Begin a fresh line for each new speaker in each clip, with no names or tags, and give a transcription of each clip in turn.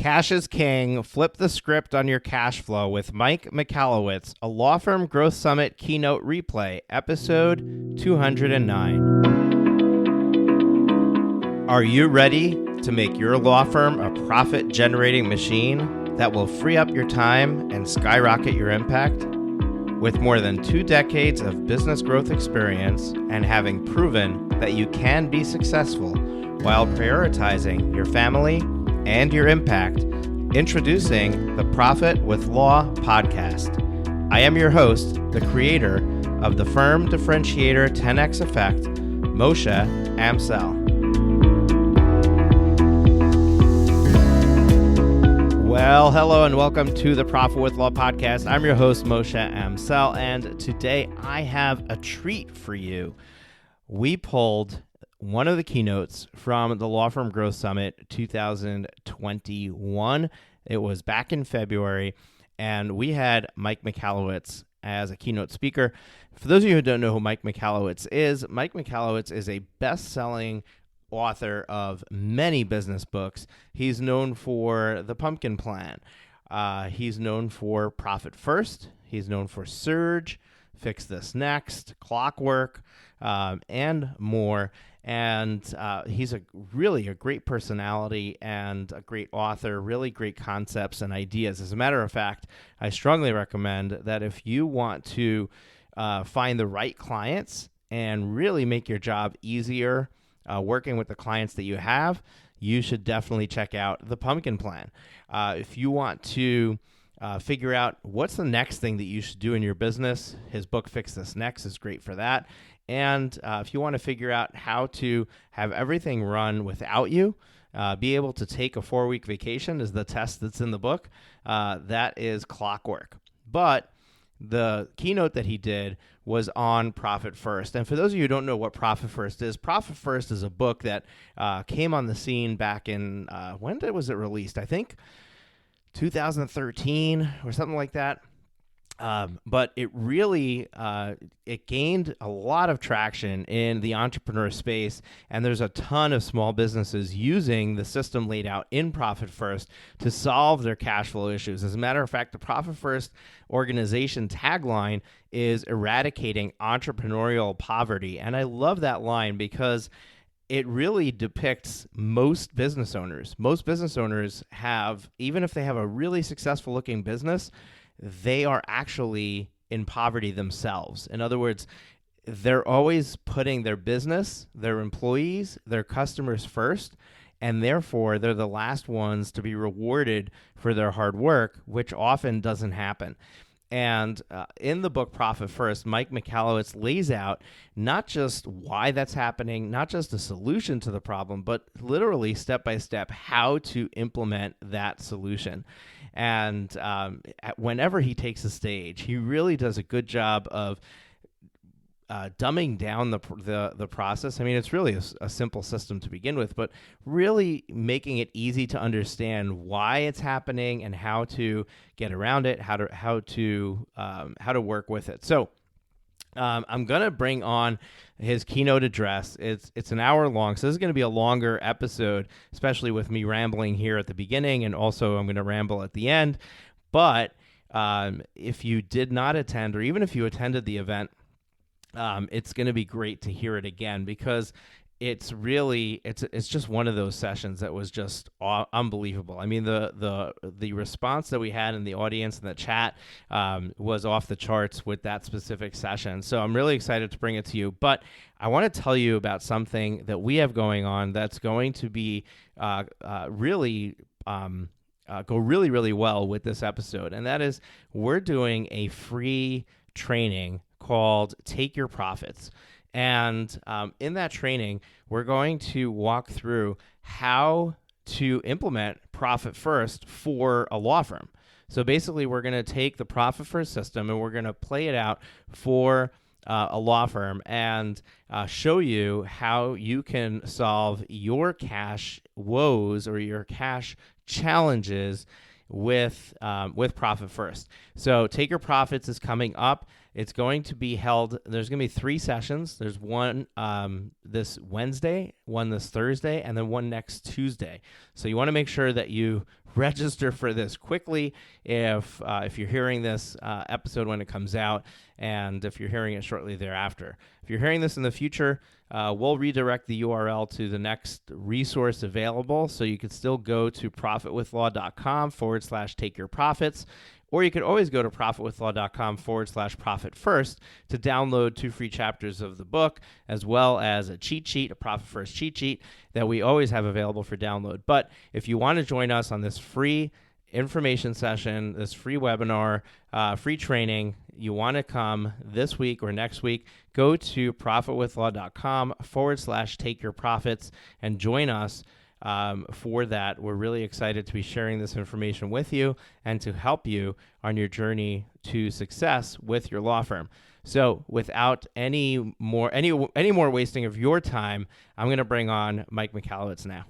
Cash is King. Flip the script on your cash flow with Mike Michalowicz, a law firm growth summit keynote replay, episode 209. Are you ready to make your law firm a profit-generating machine that will free up your time and skyrocket your impact? With more than 2 decades of business growth experience and having proven that you can be successful while prioritizing your family and your impact, introducing the Profit with Law podcast. I am your host, the creator of the Firm Differentiator 10X Effect, Moshe Amsel. Well, hello and welcome to the Profit with Law podcast. I'm your host, Moshe Amsel, and today I have a treat for you. We pulled one of the keynotes from the Law Firm Growth Summit 2021. It was back in February, and we had Mike Michalowicz as a keynote speaker. For those of you who don't know who Mike Michalowicz is a best-selling author of many business books. He's known for The Pumpkin Plan. He's known for Profit First. He's known for Surge, Fix This Next, Clockwork, and more. And he's really a great personality and a great author, really great concepts and ideas. As a matter of fact, I strongly recommend that if you want to find the right clients and really make your job easier working with the clients that you have, you should definitely check out The Pumpkin Plan. If you want to figure out what's the next thing that you should do in your business, his book, Fix This Next, is great for that. And if you want to figure out how to have everything run without you, be able to take a 4-week vacation is the test that's in the book, that is Clockwork. But the keynote that he did was on Profit First. And for those of you who don't know what Profit First is a book that came on the scene back in, when was it released? I think 2013 or something like that. But it really, it gained a lot of traction in the entrepreneur space, and there's a ton of small businesses using the system laid out in Profit First to solve their cash flow issues. As a matter of fact, the Profit First organization tagline is eradicating entrepreneurial poverty, and I love that line because it really depicts most business owners. Most business owners have, even if they have a really successful looking business, they are actually in poverty themselves. In other words, they're always putting their business, their employees, their customers first, and therefore they're the last ones to be rewarded for their hard work, which often doesn't happen. And in the book Profit First, Mike Michalowicz lays out not just why that's happening, not just a solution to the problem, but literally step by step how to implement that solution. And whenever he takes the stage, he really does a good job of dumbing down the process. I mean, it's really a simple system to begin with, but really making it easy to understand why it's happening and how to get around it, how to work with it. So I'm gonna bring on his keynote address. It's an hour long, so this is gonna be a longer episode, especially with me rambling here at the beginning, and also I'm gonna ramble at the end. But if you did not attend, or even if you attended the event, it's going to be great to hear it again because it's just one of those sessions that was just unbelievable. I mean, the response that we had in the audience and the chat was off the charts with that specific session. So I'm really excited to bring it to you. But I want to tell you about something that we have going on that's going to be really go really, really well with this episode. And that is we're doing a free training called Take Your Profits. And in that training, we're going to walk through how to implement Profit First for a law firm. So basically, we're going to take the Profit First system and we're going to play it out for a law firm and show you how you can solve your cash woes or your cash challenges with Profit First. So Take Your Profits is coming up. It's going to be held, there's going to be 3 sessions. There's one this Wednesday, one this Thursday, and then one next Tuesday. So you want to make sure that you register for this quickly if you're hearing this episode when it comes out, and if you're hearing it shortly thereafter. If you're hearing this in the future, we'll redirect the URL to the next resource available, so you can still go to profitwithlaw.com/take your profits. Or you could always go to profitwithlaw.com/profit first to download 2 free chapters of the book, as well as a cheat sheet, a Profit First cheat sheet that we always have available for download. But if you want to join us on this free information session, this free webinar, free training, you want to come this week or next week, go to profitwithlaw.com/take your profits and join us. For that, we're really excited to be sharing this information with you and to help you on your journey to success with your law firm. So without any more wasting of your time, I'm going to bring on Mike Michalowicz now.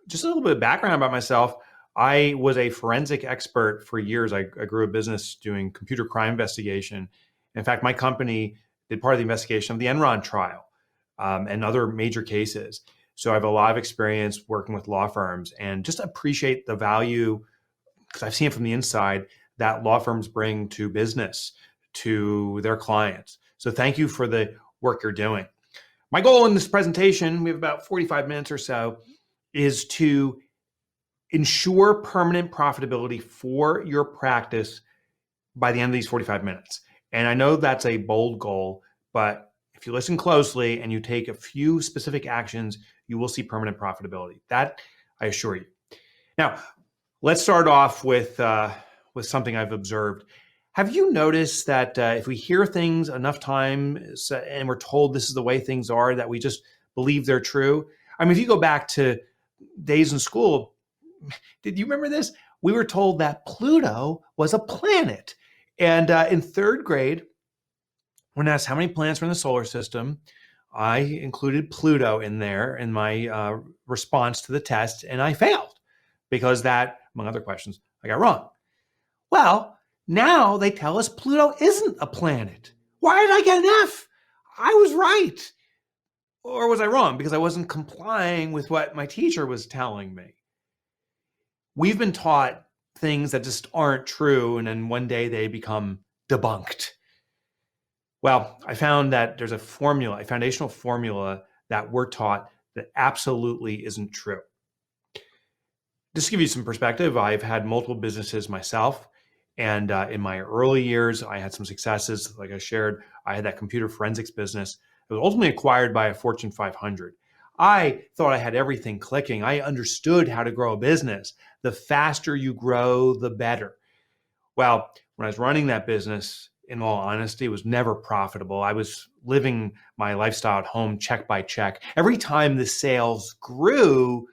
Just a little bit of background about myself. I was a forensic expert for years. I grew a business doing computer crime investigation. In fact, my company did part of the investigation of the Enron trial and other major cases. So I have a lot of experience working with law firms and just appreciate the value, because I've seen it from the inside, that law firms bring to business, to their clients. So thank you for the work you're doing. My goal in this presentation, we have about 45 minutes or so, is to ensure permanent profitability for your practice by the end of these 45 minutes. And I know that's a bold goal, but if you listen closely and you take a few specific actions, you will see permanent profitability. That I assure you. Now, let's start off with something I've observed. Have you noticed that if we hear things enough times and we're told this is the way things are, that we just believe they're true? I mean, if you go back to days in school, did you remember this? We were told that Pluto was a planet. And in 3rd grade, when asked how many planets were in the solar system, I included Pluto in there in my response to the test, and I failed because that, among other questions, I got wrong. Well, now they tell us Pluto isn't a planet. Why did I get an F? I was right. Or was I wrong because I wasn't complying with what my teacher was telling me? We've been taught things that just aren't true, and then one day they become debunked. Well, I found that there's a foundational formula that we're taught that absolutely isn't true. Just to give you some perspective, I've had multiple businesses myself. And in my early years, I had some successes. Like I shared, I had that computer forensics business. It was ultimately acquired by a Fortune 500. I thought I had everything clicking. I understood how to grow a business. The faster you grow, the better. Well, when I was running that business, in all honesty, it was never profitable. I was living my lifestyle at home check by check. Every time the sales grew,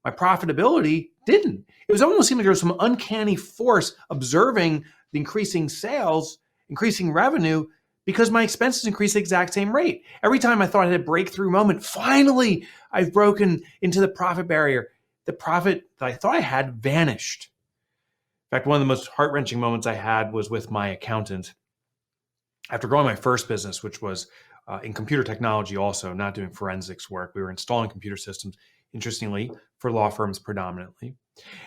my profitability didn't. It was almost seemed like there was some uncanny force observing the increasing sales, increasing revenue, because my expenses increased the exact same rate. Every time I thought I had a breakthrough moment, finally, I've broken into the profit barrier. The profit that I thought I had vanished. In fact, one of the most heart-wrenching moments I had was with my accountant. After growing my first business, which was in computer technology also, not doing forensics work, we were installing computer systems, interestingly, for law firms predominantly.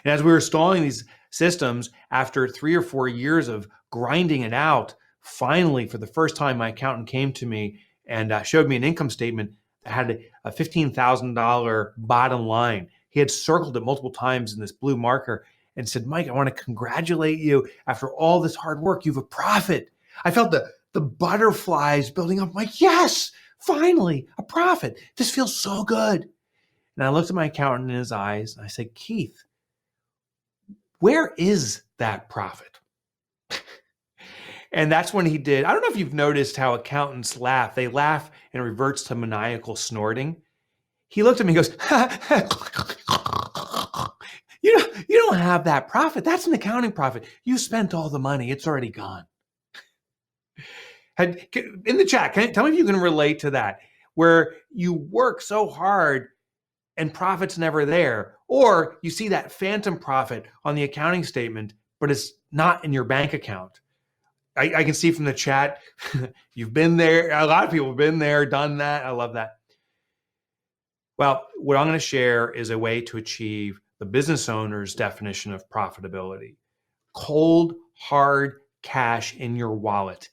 And as we were installing these systems, after 3 or 4 years of grinding it out, finally, for the first time, my accountant came to me and showed me an income statement that had a $15,000 bottom line. He had circled it multiple times in this blue marker and said, "Mike, I want to congratulate you. After all this hard work, you have a profit." I felt the butterflies building up. I'm like, yes, finally, a profit. This feels so good. And I looked at my accountant in his eyes and I said, "Keith, where is that profit?" And that's when he did. I don't know if you've noticed how accountants laugh. They laugh and it reverts to maniacal snorting. He looked at me and goes, you don't have that profit. That's an accounting profit. You spent all the money. It's already gone. In the chat, tell me if you can relate to that, where you work so hard and profit's never there, or you see that phantom profit on the accounting statement, but it's not in your bank account. I can see from the chat, you've been there. A lot of people have been there, done that. I love that. Well, what I'm going to share is a way to achieve the the business owner's definition of profitability. Cold, hard cash in your wallet,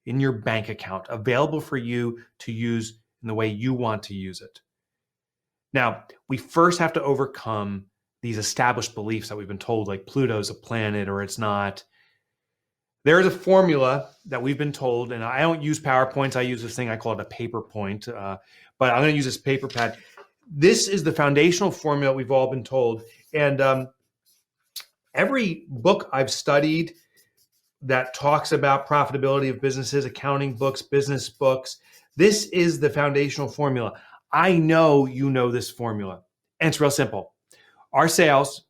in your bank account, available for you to use in the way you want to use it. Now, we first have to overcome these established beliefs that we've been told, like Pluto's a planet or it's not. There is a formula that we've been told, and I don't use PowerPoints. I use this thing, I call it a paper point, but I'm going to use this paper pad. This is the foundational formula we've all been told. And every book I've studied that talks about profitability of businesses, accounting books, business books, this is the foundational formula. I know you know this formula, and it's real simple. Our sales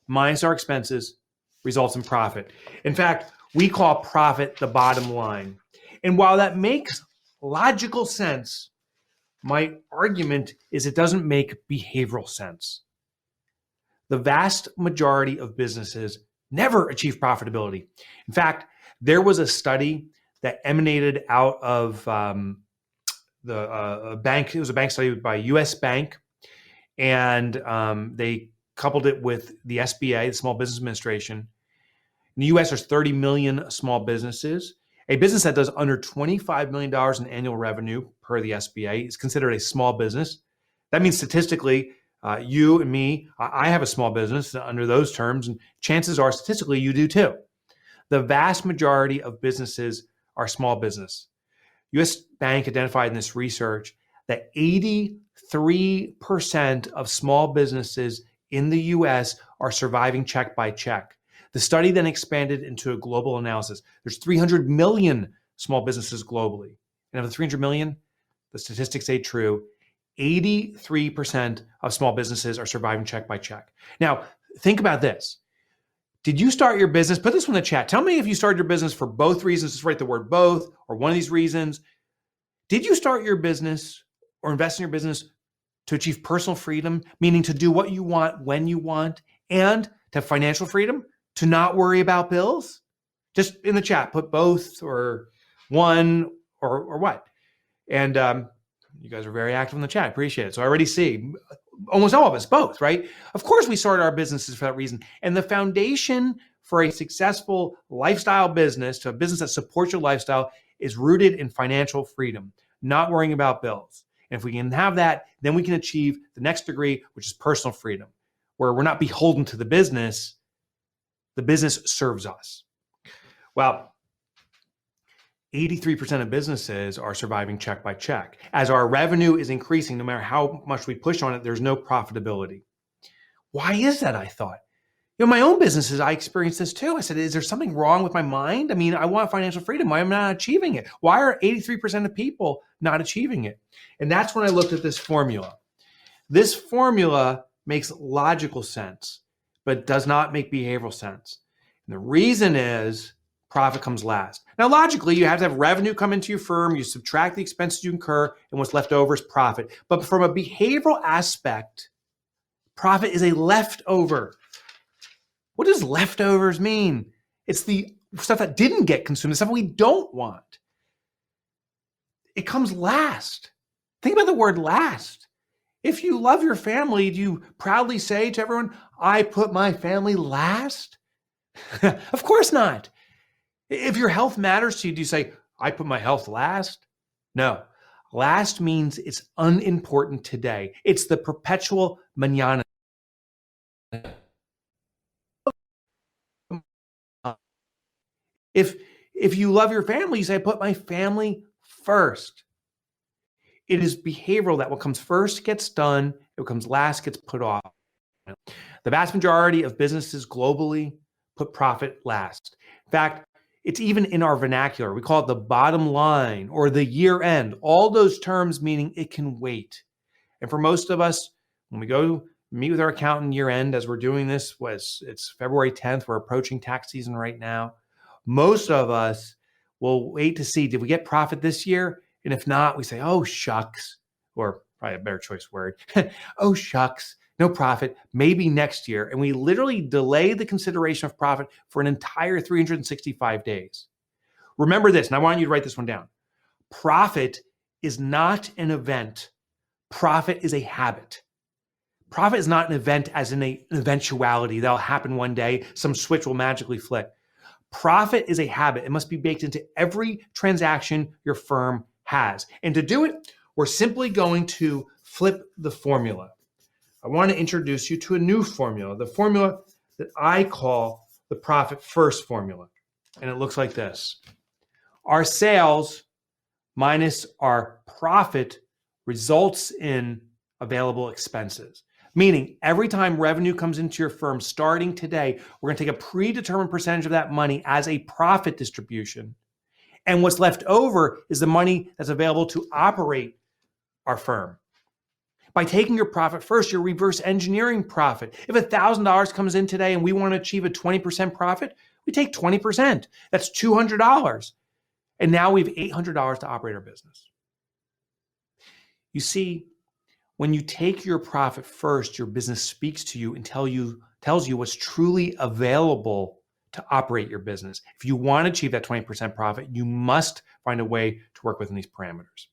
minus our expenses results in profit. In fact, we call profit the bottom line. And while that makes logical sense, my argument is it doesn't make behavioral sense. The vast majority of businesses never achieve profitability. In fact, there was a study that emanated out of the bank. It was a bank study by US Bank, and they coupled it with the SBA, the Small Business Administration. In the US, there's 30 million small businesses. A business that does under $25 million in annual revenue per the SBA is considered a small business. That means statistically, you and me, I have a small business under those terms, and chances are statistically you do too. The vast majority of businesses are small business. US Bank identified in this research that 83% of small businesses in the US are surviving check by check. The study then expanded into a global analysis. There's 300 million small businesses globally. And of the 300 million, the statistics say true, 83% of small businesses are surviving check by check. Now, think about this. Did you start your business? Put this in the chat. Tell me if you started your business for both reasons. Just write the word both or one of these reasons. Did you start your business or invest in your business to achieve personal freedom, meaning to do what you want when you want, and to have financial freedom, to not worry about bills? Just in the chat, put both or one or what. And you guys are very active in the chat. I appreciate it. So I already see almost all of us, both, right? Of course, we started our businesses for that reason. And the foundation for a successful lifestyle business, to a business that supports your lifestyle, is rooted in financial freedom, not worrying about bills. And if we can have that, then we can achieve the next degree, which is personal freedom, where we're not beholden to the business serves us. Well, 83% of businesses are surviving check by check. As our revenue is increasing, no matter how much we push on it, there's no profitability. Why is that, I thought? My own businesses, I experienced this too. I said, is there something wrong with my mind? I mean, I want financial freedom. Why am I not achieving it? Why are 83% of people not achieving it? And that's when I looked at this formula. This formula makes logical sense, but does not make behavioral sense. And the reason is profit comes last. Now, logically, you have to have revenue come into your firm, you subtract the expenses you incur, and what's left over is profit. But from a behavioral aspect, profit is a leftover. What does leftovers mean? It's the stuff that didn't get consumed, the stuff we don't want. It comes last. Think about the word last. If you love your family, do you proudly say to everyone, I put my family last? Of course not. If your health matters to you, do you say, I put my health last? No. Last means it's unimportant today. It's the perpetual mañana. If you love your family, you say, I put my family first. It is behavioral that what comes first gets done, what comes last gets put off. The vast majority of businesses globally put profit last. In fact, it's even in our vernacular. We call it the bottom line or the year end. All those terms meaning it can wait. And for most of us, when we go meet with our accountant year end, as we're doing this, it's February 10th. We're approaching tax season right now. Most of us will wait to see, did we get profit this year? And if not, we say, oh, shucks, or probably a better choice word. Oh, shucks. No profit, maybe next year. And we literally delay the consideration of profit for an entire 365 days. Remember this, and I want you to write this one down. Profit is not an event. Profit is a habit. Profit is not an event as in an eventuality that'll happen one day, some switch will magically flick. Profit is a habit. It must be baked into every transaction your firm has. And to do it, we're simply going to flip the formula. I want to introduce you to a new formula, the formula that I call the profit first formula. And it looks like this. Our sales minus our profit results in available expenses. Meaning every time revenue comes into your firm starting today, we're going to take a predetermined percentage of that money as a profit distribution. And what's left over is the money that's available to operate our firm. By taking your profit first, you're reverse engineering profit. If $1,000 comes in today and we want to achieve a 20% profit, we take 20%. That's $200. And now we have $800 to operate our business. You see, when you take your profit first, your business speaks to you and tells you what's truly available to operate your business. If you want to achieve that 20% profit, you must find a way to work within these parameters.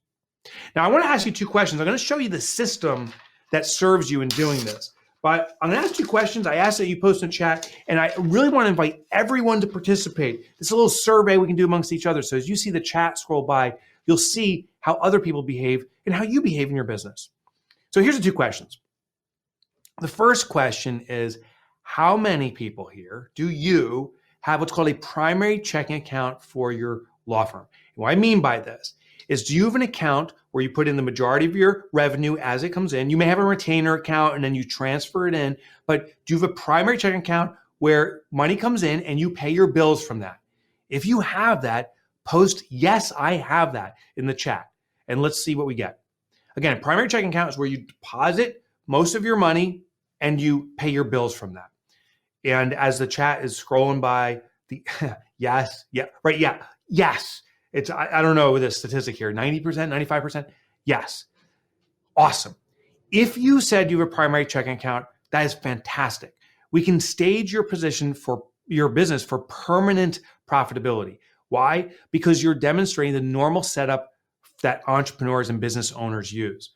Now, I want to ask you two questions. I'm going to show you the system that serves you in doing this. But I'm going to ask 2 questions. I ask that you post in chat, and I really want to invite everyone to participate. It's a little survey we can do amongst each other. So as you see the chat scroll by, you'll see how other people behave and how you behave in your business. So here's the 2 questions. The first question is, how many people here do you have what's called a primary checking account for your law firm? And what I mean by this is, do you have an account where you put in the majority of your revenue as it comes in? You may have a retainer account and then you transfer it in, but do you have a primary checking account where money comes in and you pay your bills from that? If you have that, post, yes, I have that in the chat. And let's see what we get. Again, a primary checking account is where you deposit most of your money and you pay your bills from that. And as the chat is scrolling by, the yes, yeah, right, yeah, yes. It's, I don't know the statistic here, 90%, 95%? Yes. Awesome. If you said you have a primary checking account, that is fantastic. We can stage your position for your business for permanent profitability. Why? Because you're demonstrating the normal setup that entrepreneurs and business owners use.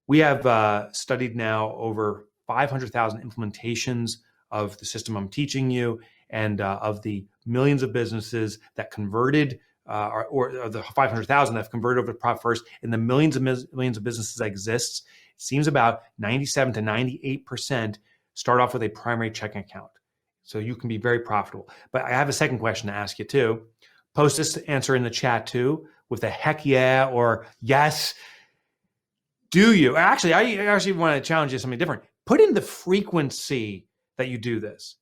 We have studied now over 500,000 implementations of the system I'm teaching you, and of the millions of businesses that converted, or the 500,000 that have converted over to Profit First, and the millions of businesses that exists, it seems about 97 to 98% start off with a primary checking account. So you can be very profitable. But I have a second question to ask you too. Post this answer in the chat too, with a heck yeah or yes. Do you? Actually, I actually want to challenge you something different. Put in the frequency that you do this.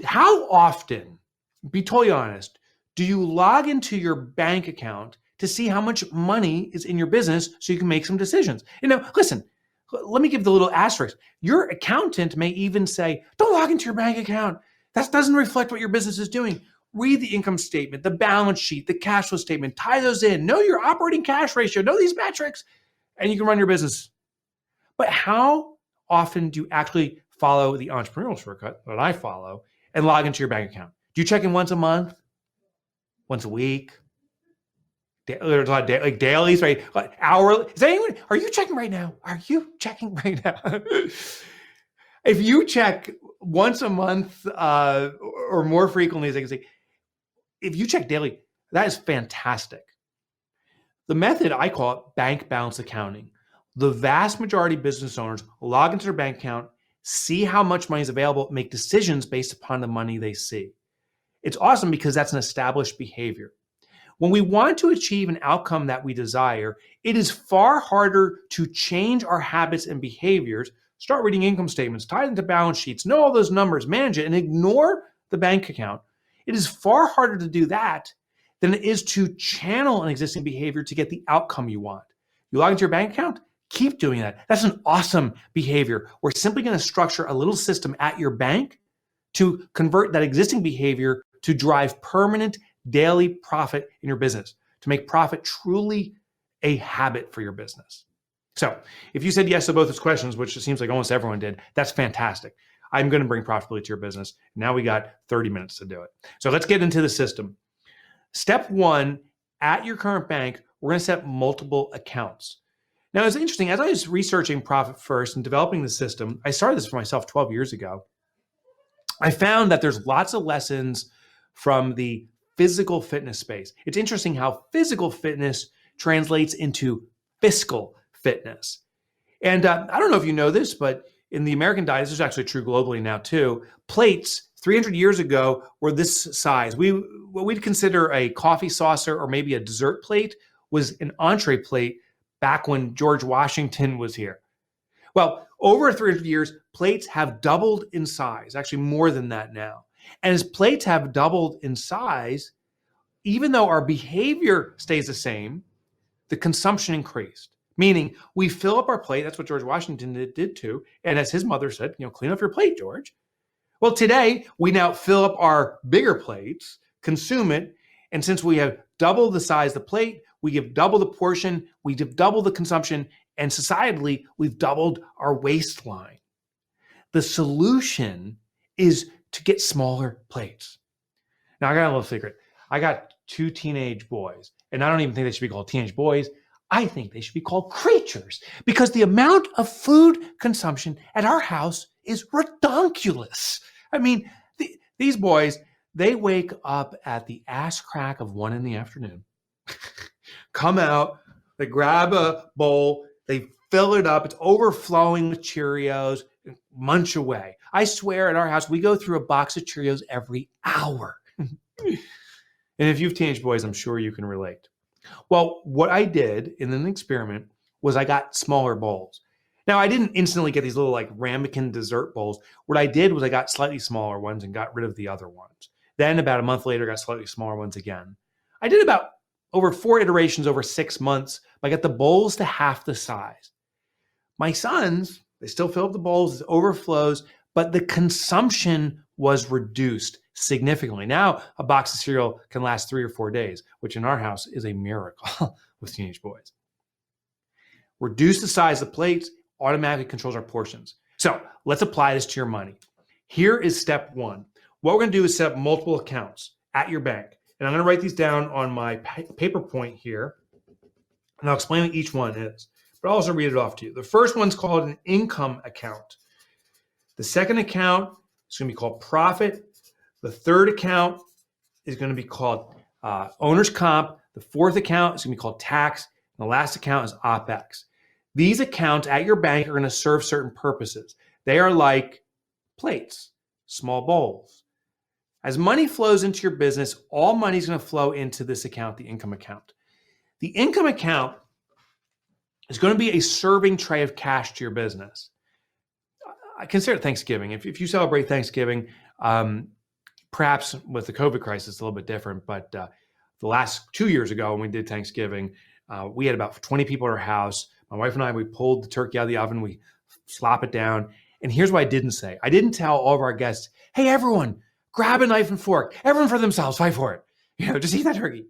How often, be totally honest, do you log into your bank account to see how much money is in your business so you can make some decisions? Listen, let me give the little asterisk. Your accountant may even say, don't log into your bank account. That doesn't reflect what your business is doing. Read the income statement, the balance sheet, the cash flow statement, tie those in, know your operating cash ratio, know these metrics, and you can run your business. But how often do you actually follow the entrepreneurial shortcut that I follow and log into your bank account? Do you check in once a month? Once a week? There's a lot of like dailies, right? Like hourly. Are you checking right now? Are you checking right now? If you check once a month or more frequently, as I can say, if you check daily, that is fantastic. The method, I call it bank balance accounting. The vast majority of business owners log into their bank account, see how much money is available, make decisions based upon the money they see. It's awesome because that's an established behavior. When we want to achieve an outcome that we desire, it is far harder to change our habits and behaviors, start reading income statements, tie it into balance sheets, know all those numbers, manage it, and ignore the bank account. It is far harder to do that than it is to channel an existing behavior to get the outcome you want. You log into your bank account, keep doing that. That's an awesome behavior. We're simply going to structure a little system at your bank to convert that existing behavior to drive permanent daily profit in your business, to make profit truly a habit for your business. So if you said yes to both those questions, which it seems like almost everyone did, that's fantastic. I'm going to bring profitability to your business. Now we got 30 minutes to do it. So let's get into the system. Step 1, at your current bank, we're going to set multiple accounts. Now, it's interesting. As I was researching Profit First and developing the system, I started this for myself 12 years ago. I found that there's lots of lessons from the physical fitness space. It's interesting how physical fitness translates into fiscal fitness. And I don't know if you know this, but in the American diet, this is actually true globally now too, plates 300 years ago were this size. What we'd consider a coffee saucer or maybe a dessert plate was an entree plate back when George Washington was here. Well, over 300 years, plates have doubled in size, actually more than that now. And as plates have doubled in size, even though our behavior stays the same, the consumption increased. Meaning we fill up our plate. That's what George Washington did too. And as his mother said, clean up your plate, George. Well, today we now fill up our bigger plates, consume it. And since we have double the size of the plate, we give double the portion, we give double the consumption, and societally, we've doubled our waistline. The solution is to get smaller plates. Now, I got a little secret. I got 2 teenage boys, and I don't even think they should be called teenage boys. I think they should be called creatures because the amount of food consumption at our house is redonkulous. I mean, these boys, they wake up at the ass crack of 1 p.m, come out, they grab a bowl, they fill it up, it's overflowing with Cheerios, munch away. I swear at our house, we go through a box of Cheerios every hour. And if you have teenage boys, I'm sure you can relate. Well, what I did in an experiment was I got smaller bowls. Now, I didn't instantly get these little ramekin dessert bowls. What I did was I got slightly smaller ones and got rid of the other ones. Then about a month later, I got slightly smaller ones again. I did about over 4 iterations over 6 months. I got the bowls to half the size. My sons, they still fill up the bowls, it overflows, but the consumption was reduced significantly. Now, a box of cereal can last 3 or 4 days, which in our house is a miracle with teenage boys. Reduce the size of the plates, automatically controls our portions. So let's apply this to your money. Here is step 1. What we're going to do is set up multiple accounts at your bank. And I'm going to write these down on my paper point here, and I'll explain what each one is. But I'll also read it off to you. The first one's called an income account. The second account is going to be called profit. The third account is going to be called owner's comp. The fourth account is going to be called tax. And the last account is OPEX. These accounts at your bank are going to serve certain purposes. They are like plates, small bowls. As money flows into your business, all money is going to flow into this account, the income account. The income account is going to be a serving tray of cash to your business. I consider Thanksgiving. If you celebrate Thanksgiving, perhaps with the COVID crisis, it's a little bit different. But the last 2 years ago, when we did Thanksgiving, we had about 20 people at our house. My wife and I, we pulled the turkey out of the oven, we slop it down. And here's what I didn't say. I didn't tell all of our guests, hey, everyone, grab a knife and fork. Everyone for themselves, fight for it. Just eat that turkey.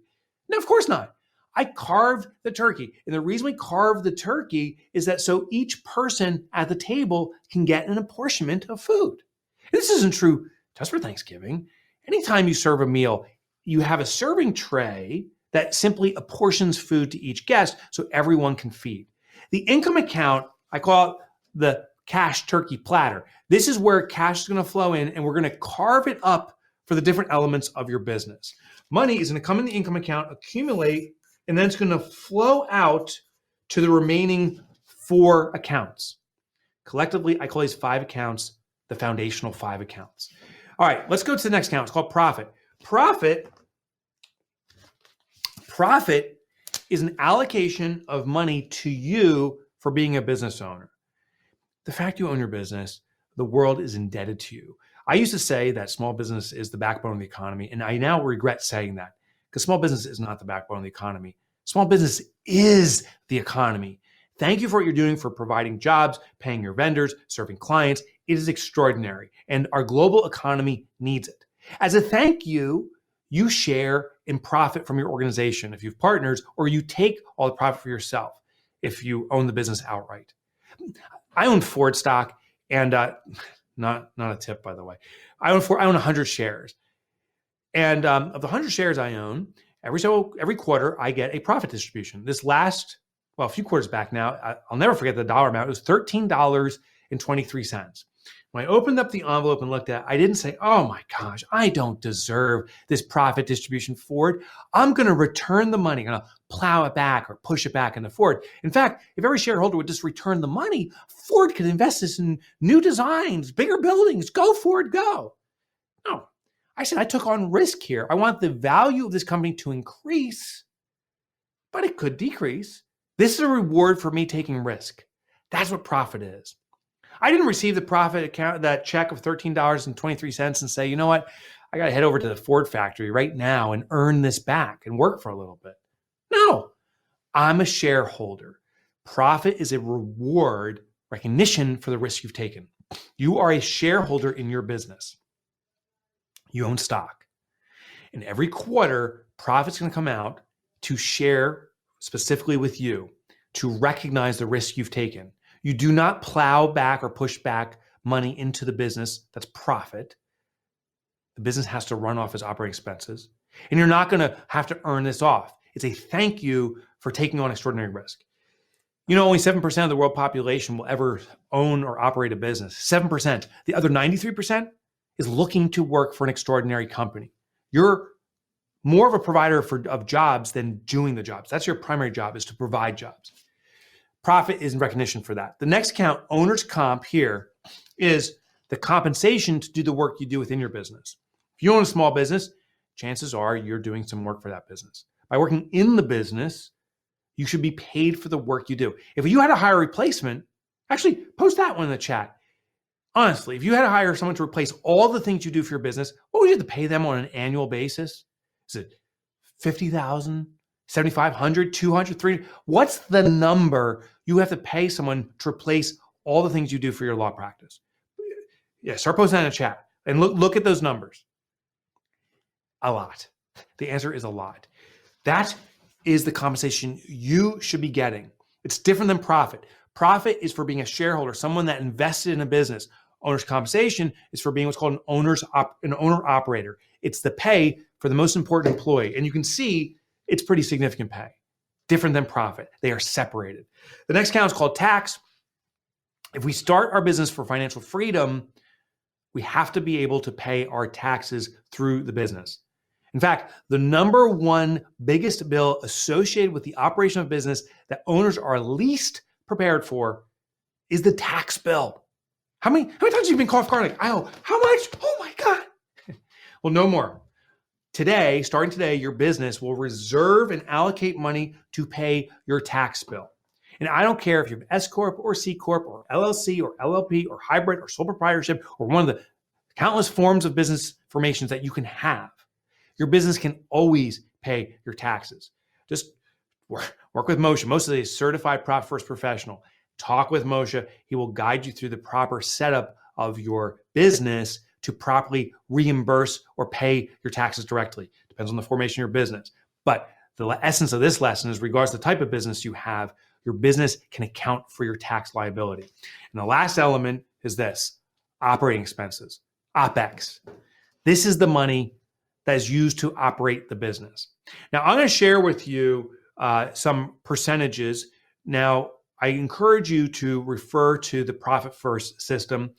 No, of course not. I carved the turkey. And the reason we carved the turkey is that so each person at the table can get an apportionment of food. And this isn't true just for Thanksgiving. Anytime you serve a meal, you have a serving tray that simply apportions food to each guest so everyone can feed. The income account, I call it the cash turkey platter. This is where cash is going to flow in, and we're going to carve it up for the different elements of your business. Money is going to come in the income account, accumulate, and then it's going to flow out to the remaining 4 accounts. Collectively, I call these 5 accounts the foundational 5 accounts. All right, let's go to the next account. It's called profit. Profit is an allocation of money to you for being a business owner. The fact you own your business, the world is indebted to you. I used to say that small business is the backbone of the economy, and I now regret saying that because small business is not the backbone of the economy. Small business is the economy. Thank you for what you're doing for providing jobs, paying your vendors, serving clients. It is extraordinary, and our global economy needs it. As a thank you, you share in profit from your organization if you have partners, or you take all the profit for yourself if you own the business outright. I own Ford stock, and not a tip, by the way. I own 100 shares. And of the 100 shares I own, every quarter I get a profit distribution. This last a few quarters back now, I'll never forget the dollar amount. It was $13.23. When I opened up the envelope and looked at it, I didn't say, oh my gosh, I don't deserve this profit distribution forward. I'm going to return the money, I'm going to plow it back or push it back into Ford. In fact, if every shareholder would just return the money, Ford could invest this in new designs, bigger buildings. Go, Ford, go. No, I said I took on risk here. I want the value of this company to increase, but it could decrease. This is a reward for me taking risk. That's what profit is. I didn't receive the profit account, that check of $13.23 and say, you know what, I got to head over to the Ford factory right now and earn this back and work for a little bit. No, I'm a shareholder. Profit is a reward, recognition for the risk you've taken. You are a shareholder in your business. You own stock. And every quarter, profit's going to come out to share specifically with you, to recognize the risk you've taken. You do not plow back or push back money into the business. That's profit. The business has to run off its operating expenses. And you're not going to have to earn this off. It's a thank you for taking on extraordinary risk. You know, only 7% of the world population will ever own or operate a business. 7%. The other 93% is looking to work for an extraordinary company. You're more of a provider of jobs than doing the jobs. That's your primary job, is to provide jobs. Profit is in recognition for that. The next count, owner's comp here, is the compensation to do the work you do within your business. If you own a small business, chances are you're doing some work for that business. By working in the business, you should be paid for the work you do. If you had to hire a replacement, actually post that one in the chat. Honestly, if you had to hire someone to replace all the things you do for your business, what would you have to pay them on an annual basis? Is it $50,000, $7,500, $200, $300? What's the number you have to pay someone to replace all the things you do for your law practice? Yeah, start posting that in the chat and look at those numbers. A lot. The answer is a lot. That is the compensation you should be getting. It's different than profit. Profit is for being a shareholder, someone that invested in a business. Owner's compensation is for being what's called an owner-operator. It's the pay for the most important employee. And you can see it's pretty significant pay. Different than profit. They are separated. The next count is called tax. If we start our business for financial freedom, we have to be able to pay our taxes through the business. In fact, the number one biggest bill associated with the operation of business that owners are least prepared for is the tax bill. How many times have you been caught off guard? Like, oh, how much? Oh my God. Well, no more. Today, starting today, your business will reserve and allocate money to pay your tax bill. And I don't care if you have S Corp or C Corp or LLC or LLP or hybrid or sole proprietorship or one of the countless forms of business formations that you can have. Your business can always pay your taxes. Just work with Moshe. Moshe is a certified Profit First professional. Talk with Moshe. He will guide you through the proper setup of your business to properly reimburse or pay your taxes directly. Depends on the formation of your business. But the essence of this lesson is, regardless of the type of business you have, your business can account for your tax liability. And the last element is this: operating expenses, OpEx. This is the money that is used to operate the business. Now, I'm going to share with you some percentages. Now, I encourage you to refer to the Profit First system.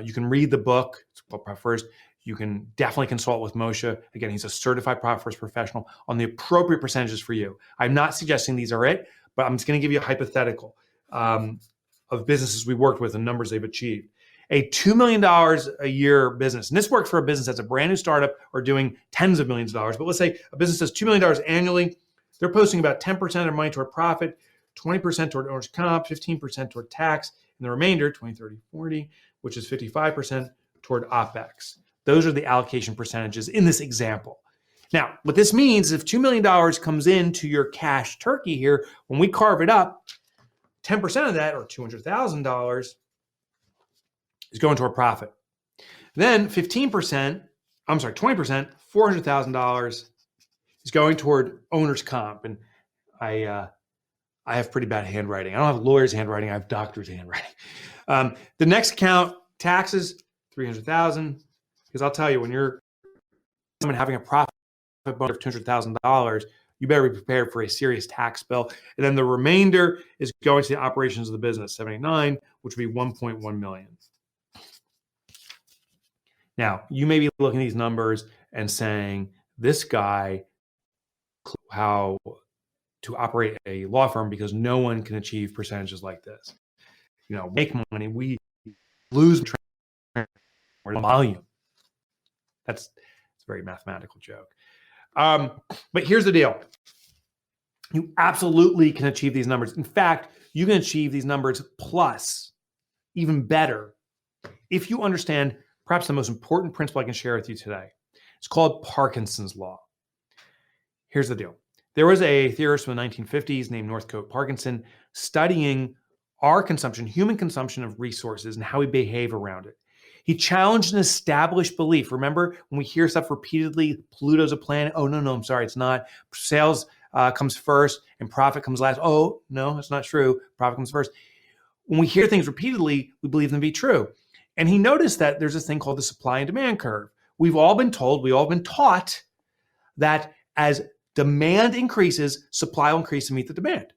You can read the book. It's called Profit First. You can definitely consult with Moshe. Again, he's a certified Profit First professional on the appropriate percentages for you. I'm not suggesting these are it, but I'm just going to give you a hypothetical of businesses we worked with and numbers they've achieved. A $2 million a year business, and this works for a business that's a brand new startup or doing tens of millions of dollars, but let's say a business does $2 million annually. They're posting about 10% of their money toward profit, 20% toward owner's comp, 15% toward tax, and the remainder, 20, 30, 40, which is 55% toward OpEx. Those are the allocation percentages in this example. Now, what this means is if $2 million comes into your cash turkey here, when we carve it up, 10% of that, or $200,000, is going toward profit. Then 20%, $400,000 is going toward owner's comp. And I have pretty bad handwriting. I don't have lawyer's handwriting. I have doctor's handwriting. The next account, taxes, $300,000. Because I'll tell you, when you're having a profit bonus of $200,000, You better be prepared for a serious tax bill. And then the remainder is going to the operations of the business, 789, which would be 1.1 million. Now, you may be looking at these numbers and saying, this guy, how to operate a law firm, because no one can achieve percentages like this. Make money, we lose volume. That's a very mathematical joke. But here's the deal. You absolutely can achieve these numbers. In fact, you can achieve these numbers plus, even better, if you understand perhaps the most important principle I can share with you today. It's called Parkinson's Law. Here's the deal. There was a theorist from the 1950s named Northcote Parkinson studying our consumption, human consumption of resources, and how we behave around it. He challenged an established belief. Remember when we hear stuff repeatedly, Pluto's a planet? Oh, no, I'm sorry, it's not. Sales comes first and profit comes last. Oh, no, that's not true. Profit comes first. When we hear things repeatedly, we believe them to be true. And he noticed that there's this thing called the supply and demand curve. We've all been told, we've all been taught that as demand increases, supply will increase to meet the demand. And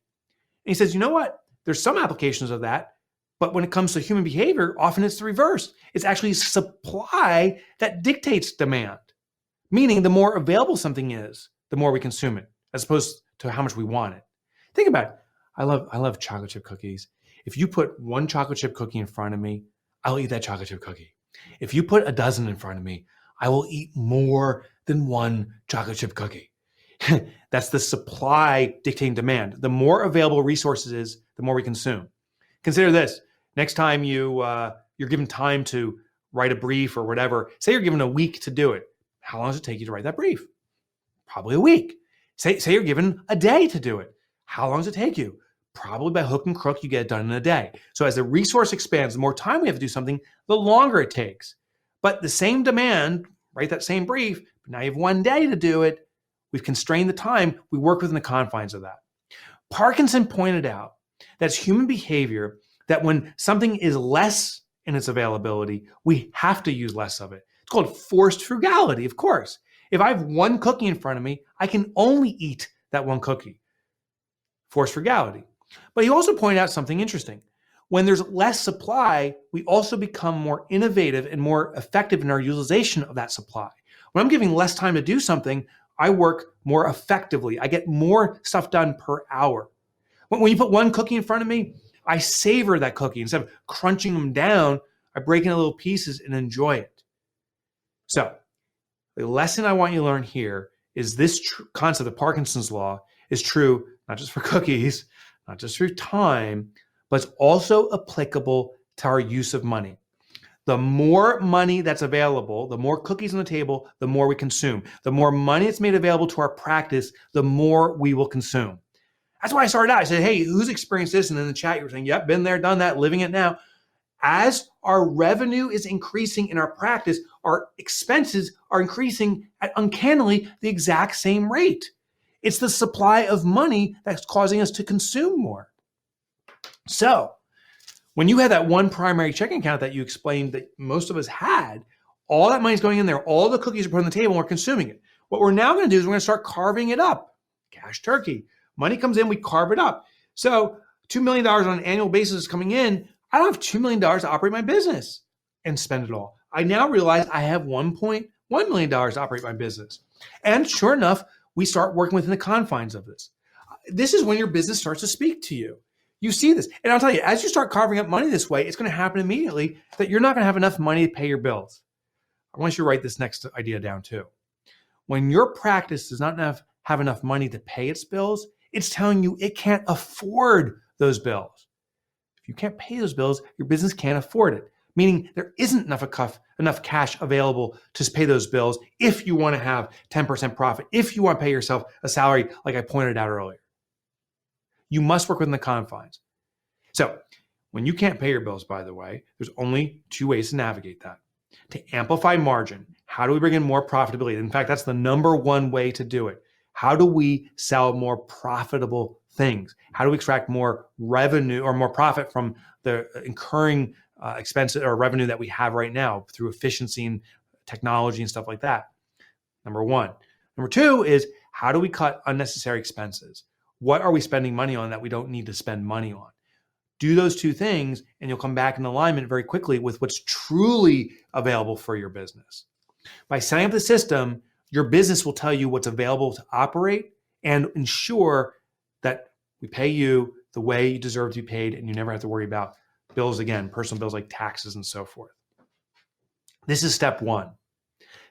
he says, you know what? There's some applications of that, but when it comes to human behavior, often it's the reverse. It's actually supply that dictates demand, meaning the more available something is, the more we consume it, as opposed to how much we want it. Think about it. I love chocolate chip cookies. If you put one chocolate chip cookie in front of me, I'll eat that chocolate chip cookie. If you put a dozen in front of me, I will eat more than one chocolate chip cookie. That's the supply dictating demand. The more available resources is, the more we consume. Consider this. Next time you're given time to write a brief or whatever, say you're given a week to do it. How long does it take you to write that brief? Probably a week. Say you're given a day to do it. How long does it take you? Probably by hook and crook, you get it done in a day. So as the resource expands, the more time we have to do something, the longer it takes. But the same demand, write that same brief, but now you have one day to do it. We've constrained the time. We work within the confines of that. Parkinson pointed out that's human behavior that when something is less in its availability, we have to use less of it. It's called forced frugality, of course. If I have one cookie in front of me, I can only eat that one cookie. Forced frugality. But he also pointed out something interesting. When there's less supply, we also become more innovative and more effective in our utilization of that supply. When I'm giving less time to do something, I work more effectively. I get more stuff done per hour. When you put one cookie in front of me, I savor that cookie. Instead of crunching them down, I break it into little pieces and enjoy it. So the lesson I want you to learn here is this concept of Parkinson's Law is true not just for cookies, not just for time, but it's also applicable to our use of money. The more money that's available, the more cookies on the table, the more we consume. The more money that's made available to our practice, the more we will consume. That's why I started out. I said, hey, who's experienced this? And in the chat, you were saying, yep, been there, done that, living it now. As our revenue is increasing in our practice, our expenses are increasing at uncannily the exact same rate. It's the supply of money that's causing us to consume more. So when you had that one primary checking account that you explained that most of us had, all that money's going in there, all the cookies are put on the table and we're consuming it. What we're now going to do is we're going to start carving it up. Cash turkey. Money comes in, we carve it up. So $2 million on an annual basis is coming in. I don't have $2 million to operate my business and spend it all. I now realize I have $1.1 million to operate my business. And sure enough, we start working within the confines of this. This is when your business starts to speak to you. You see this. And I'll tell you, as you start carving up money this way, it's going to happen immediately that you're not going to have enough money to pay your bills. I want you to write this next idea down too. When your practice does not have enough money to pay its bills, it's telling you it can't afford those bills. If you can't pay those bills, your business can't afford it, meaning there isn't enough cash available to pay those bills if you want to have 10% profit, if you want to pay yourself a salary like I pointed out earlier. You must work within the confines. So when you can't pay your bills, by the way, there's only two ways to navigate that. To amplify margin, how do we bring in more profitability? In fact, that's the number one way to do it. How do we sell more profitable things? How do we extract more revenue or more profit from the incurring expense or revenue that we have right now through efficiency and technology and stuff like that? Number one. Number two is How do we cut unnecessary expenses? What are we spending money on that we don't need to spend money on? Do those two things, and you'll come back in alignment very quickly with what's truly available for your business. By setting up the system, your business will tell you what's available to operate and ensure that we pay you the way you deserve to be paid, and you never have to worry about bills again, personal bills like taxes and so forth. This is step one.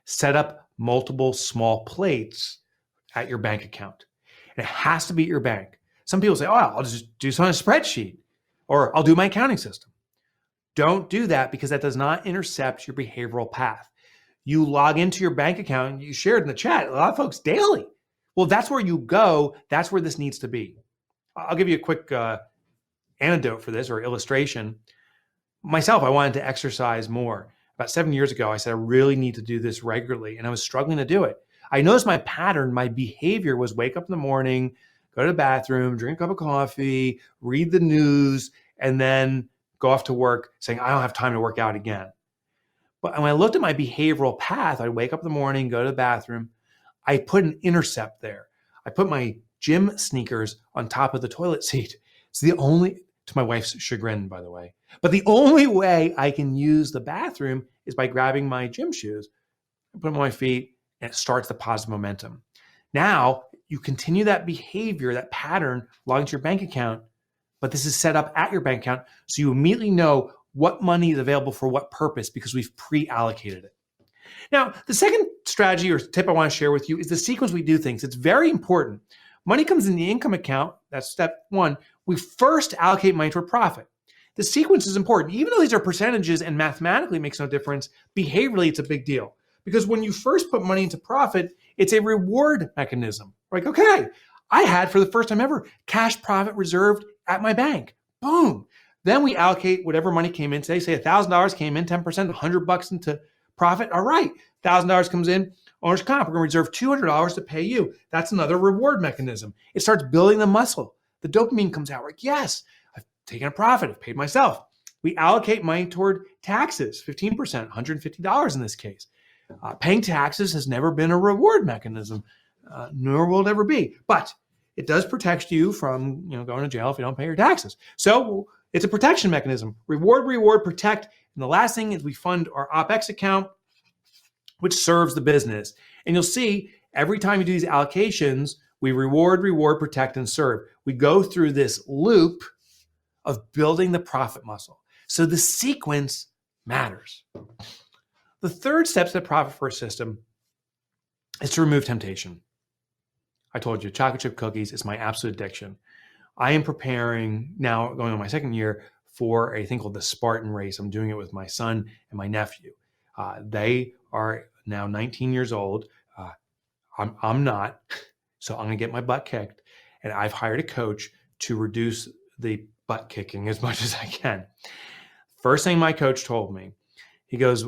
Set up multiple small plates at your bank account. And it has to be at your bank. Some people say, oh, I'll just do this on a spreadsheet, or I'll do my accounting system. Don't do that, because that does not intercept your behavioral path. You log into your bank account, you shared in the chat, a lot of folks daily. Well, that's where you go. That's where this needs to be. I'll give you a quick anecdote for this, or illustration. Myself, I wanted to exercise more. About 7 years ago, I said, I really need to do this regularly, and I was struggling to do it. I noticed my pattern, my behavior was wake up in the morning, go to the bathroom, drink a cup of coffee, read the news, and then go off to work saying, I don't have time to work out again. But when I looked at my behavioral path, I'd wake up in the morning, go to the bathroom. I put an intercept there. I put my gym sneakers on top of the toilet seat. It's the only, to my wife's chagrin, by the way, but the only way I can use the bathroom is by grabbing my gym shoes, put them on my feet, and it starts the positive momentum. Now you continue that behavior, that pattern, log into your bank account, but this is set up at your bank account, so you immediately know what money is available for what purpose, because we've pre-allocated it. Now, the second strategy or tip I want to share with you is the sequence we do things. It's very important. Money comes in the income account. That's step one. We first allocate money toward profit. The sequence is important. Even though these are percentages and mathematically it makes no difference, behaviorally it's a big deal. Because when you first put money into profit, it's a reward mechanism. Like, okay, I had for the first time ever cash profit reserved at my bank. Boom. Then we allocate whatever money came in. Today, say $1,000 came in, 10%, $100 into profit. All right, $1,000 comes in, owner's comp. We're going to reserve $200 to pay you. That's another reward mechanism. It starts building the muscle. The dopamine comes out. Like, yes, I've taken a profit. I've paid myself. We allocate money toward taxes, 15%, $150 in this case. Paying taxes has never been a reward mechanism, nor will it ever be. But it does protect you from going to jail if you don't pay your taxes. So it's a protection mechanism. Reward, reward, protect. And the last thing is we fund our OpEx account, which serves the business. And you'll see every time you do these allocations, we reward, reward, protect, and serve. We go through this loop of building the profit muscle. So the sequence matters. The third step to the profit first system is to remove temptation. I told you, chocolate chip cookies is my absolute addiction. I am preparing now, going on my second year, for a thing called the Spartan race. I'm doing it with my son and my nephew. They are now 19 years old. I'm not, so I'm going to get my butt kicked. And I've hired a coach to reduce the butt kicking as much as I can. First thing my coach told me, he goes,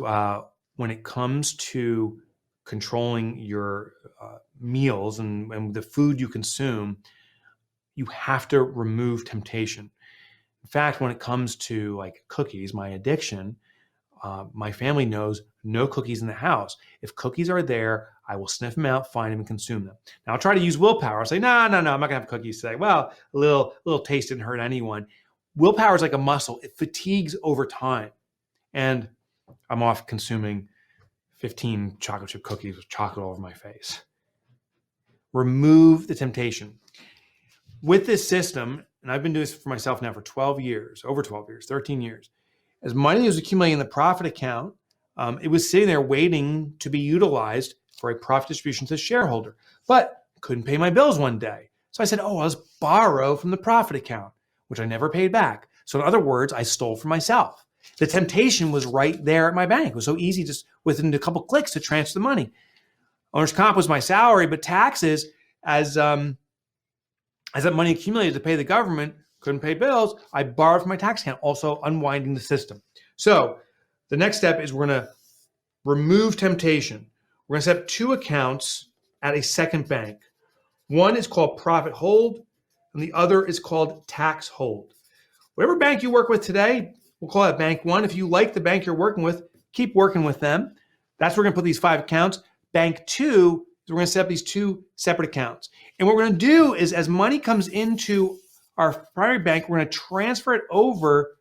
when it comes to controlling your meals and the food you consume, you have to remove temptation. In fact, when it comes to like cookies, my addiction, my family knows no cookies in the house. If cookies are there, I will sniff them out, find them, and consume them. Now I'll try to use willpower. I'll say, no, I'm not gonna have cookies today. Well, a little taste didn't hurt anyone. Willpower is like a muscle. It fatigues over time. And I'm off consuming 15 chocolate chip cookies with chocolate all over my face. Remove the temptation. With this system, and I've been doing this for myself now for 12 years, over 12 years, 13 years, as money was accumulating in the profit account, it was sitting there waiting to be utilized for a profit distribution to the shareholder, but couldn't pay my bills one day. So I said, I'll just borrow from the profit account, which I never paid back. So in other words, I stole from myself. The temptation was right there at my bank. It was so easy just within a couple clicks to transfer the money. Owner's comp was my salary, but taxes, as that money accumulated to pay the government, couldn't pay bills, I borrowed from my tax account, also unwinding the system. So the next step is we're going to remove temptation. We're going to set up two accounts at a second bank. One is called profit hold, and the other is called tax hold. Whatever bank you work with today, we'll call that bank one. If you like the bank you're working with, keep working with them. That's where we're going to put these 5 accounts. Bank two is we're going to set up these two separate accounts. And what we're going to do is as money comes into our primary bank, we're going to transfer it over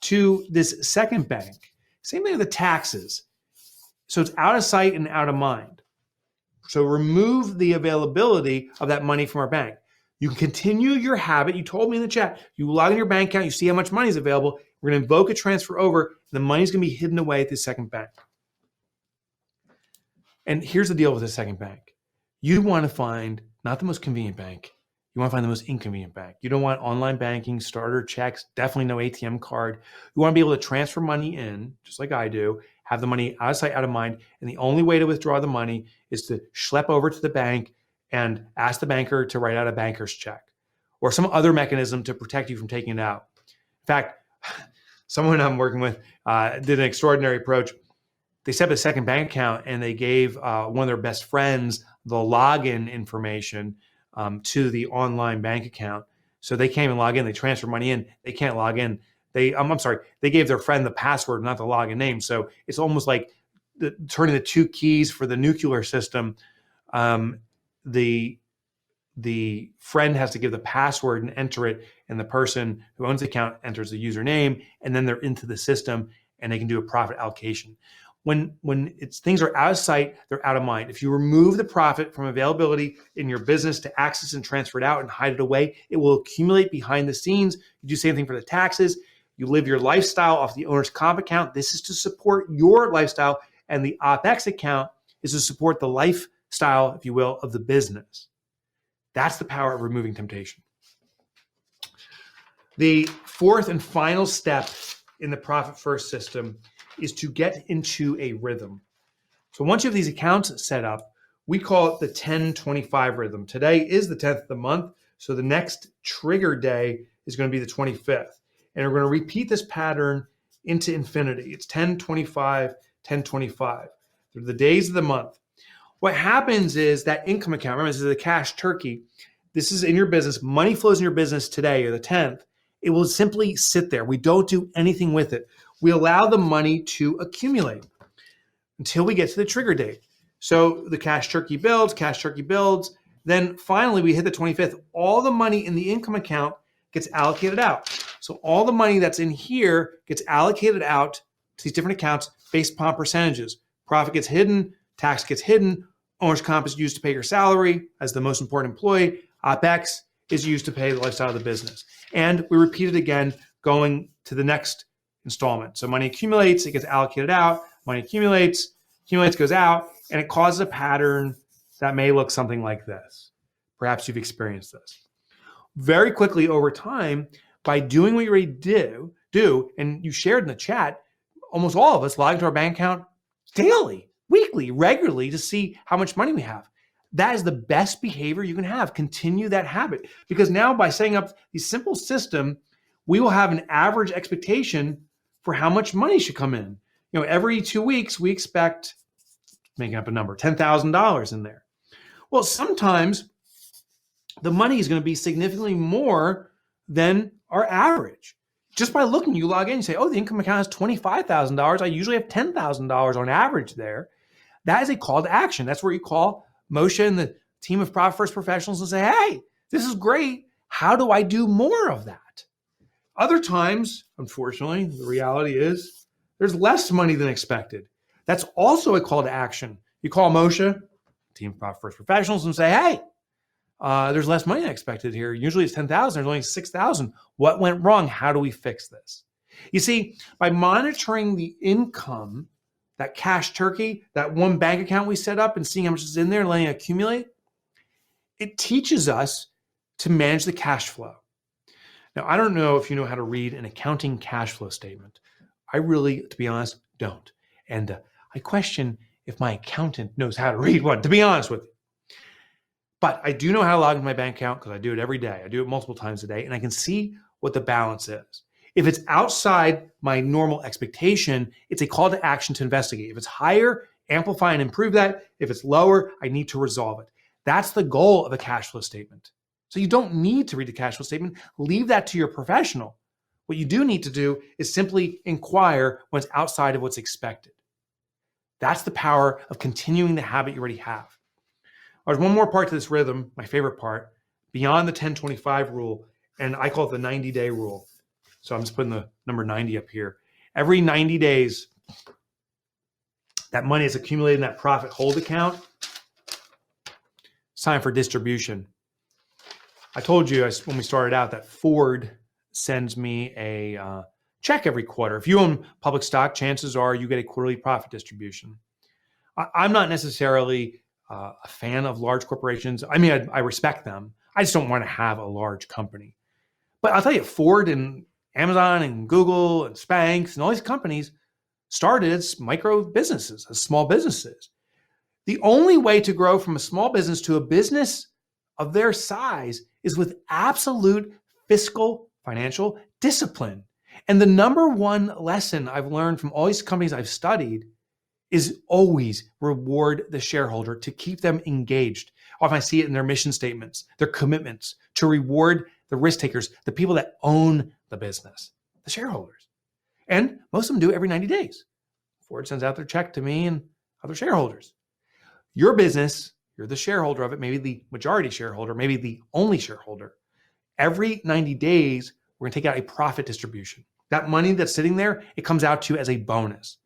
to this second bank. Same thing with the taxes. So it's out of sight and out of mind. So remove the availability of that money from our bank. You can continue your habit. You told me in the chat, you log in your bank account, you see how much money is available. We're going to invoke a transfer over. And the money's going to be hidden away at the second bank. And here's the deal with the second bank. You want to find not the most convenient bank. You want to find the most inconvenient bank. You don't want online banking, starter checks, definitely no ATM card. You want to be able to transfer money in, just like I do, have the money out of sight, out of mind. And the only way to withdraw the money is to schlep over to the bank and ask the banker to write out a banker's check or some other mechanism to protect you from taking it out. In fact, someone I'm working with did an extraordinary approach. They set up a second bank account and they gave one of their best friends the login information to the online bank account. So they can't even log in. They transfer money in. They can't log in. They gave their friend the password, not the login name. So it's almost like turning the two keys for the nuclear system. The friend has to give the password and enter it, and the person who owns the account enters the username, and then they're into the system and they can do a profit allocation. When things are out of sight, they're out of mind. If you remove the profit from availability in your business to access and transfer it out and hide it away, it will accumulate behind the scenes. You do the same thing for the taxes. You live your lifestyle off the owner's comp account. This is to support your lifestyle, and the OPEX account is to support the lifestyle, if you will, of the business. That's the power of removing temptation. The fourth and final step in the profit first system is to get into a rhythm. So once you have these accounts set up, we call it the 10-25 rhythm. Today is the 10th of the month, so the next trigger day is going to be the 25th. And we're going to repeat this pattern into infinity. It's 10-25, 10-25. They're the days of the month. What happens is that income account, remember this is the cash turkey, this is in your business, money flows in your business today or the 10th. It will simply sit there. We don't do anything with it. We allow the money to accumulate until we get to the trigger date. So the cash turkey builds, then finally we hit the 25th. All the money in the income account gets allocated out. So all the money that's in here gets allocated out to these different accounts based upon percentages. Profit gets hidden, tax gets hidden, owner's comp is used to pay your salary as the most important employee, OPEX is used to pay the lifestyle of the business. And we repeat it again going to the next installment. So money accumulates, it gets allocated out, money accumulates, goes out, and it causes a pattern that may look something like this. Perhaps you've experienced this. Very quickly over time, by doing what you already do, and you shared in the chat, almost all of us log into our bank account daily, weekly, regularly to see how much money we have. That is the best behavior you can have. Continue that habit. Because now by setting up the simple system, we will have an average expectation for how much money should come in. Every 2 weeks, we expect, making up a number, $10,000 in there. Well, sometimes the money is going to be significantly more than our average. Just by looking, you log in, you say, oh, the income account has $25,000. I usually have $10,000 on average there. That is a call to action. That's where you call Moshe and the team of Profit First professionals and say, hey, this is great. How do I do more of that? Other times, unfortunately, the reality is there's less money than expected. That's also a call to action. You call Moshe, team of Profit First professionals, and say, hey, there's less money than expected here. Usually it's 10,000, there's only 6,000. What went wrong? How do we fix this? You see, by monitoring the income, that cash turkey, that one bank account we set up and seeing how much is in there and letting it accumulate, it teaches us to manage the cash flow. Now, I don't know if you know how to read an accounting cash flow statement. I really, to be honest, don't. And I question if my accountant knows how to read one, to be honest with you. But I do know how to log into my bank account because I do it every day. I do it multiple times a day, and I can see what the balance is. If it's outside my normal expectation, it's a call to action to investigate. If it's higher, amplify and improve that. If it's lower, I need to resolve it. That's the goal of a cash flow statement. So you don't need to read the cash flow statement. Leave that to your professional. What you do need to do is simply inquire when it's outside of what's expected. That's the power of continuing the habit you already have. There's one more part to this rhythm, my favorite part, beyond the 10-25 rule, and I call it the 90-day rule. So I'm just putting the number 90 up here. Every 90 days, that money is accumulated in that profit hold account. It's time for distribution. I told you when we started out that Ford sends me a check every quarter. If you own public stock, chances are you get a quarterly profit distribution. I'm not necessarily a fan of large corporations. I mean, I respect them. I just don't want to have a large company. But I'll tell you, Ford and Amazon and Google and Spanx and all these companies started as micro businesses, as small businesses. The only way to grow from a small business to a business of their size is with absolute fiscal financial discipline. And the number one lesson I've learned from all these companies I've studied is always reward the shareholder to keep them engaged. Often I see it in their mission statements, their commitments to reward the risk takers, the people that own the business, the shareholders. And most of them do it every 90 days. Ford sends out their check to me and other shareholders. Your business, you're the shareholder of it, maybe the majority shareholder, maybe the only shareholder. Every 90 days, we're going to take out a profit distribution. That money that's sitting there, it comes out to you as a bonus.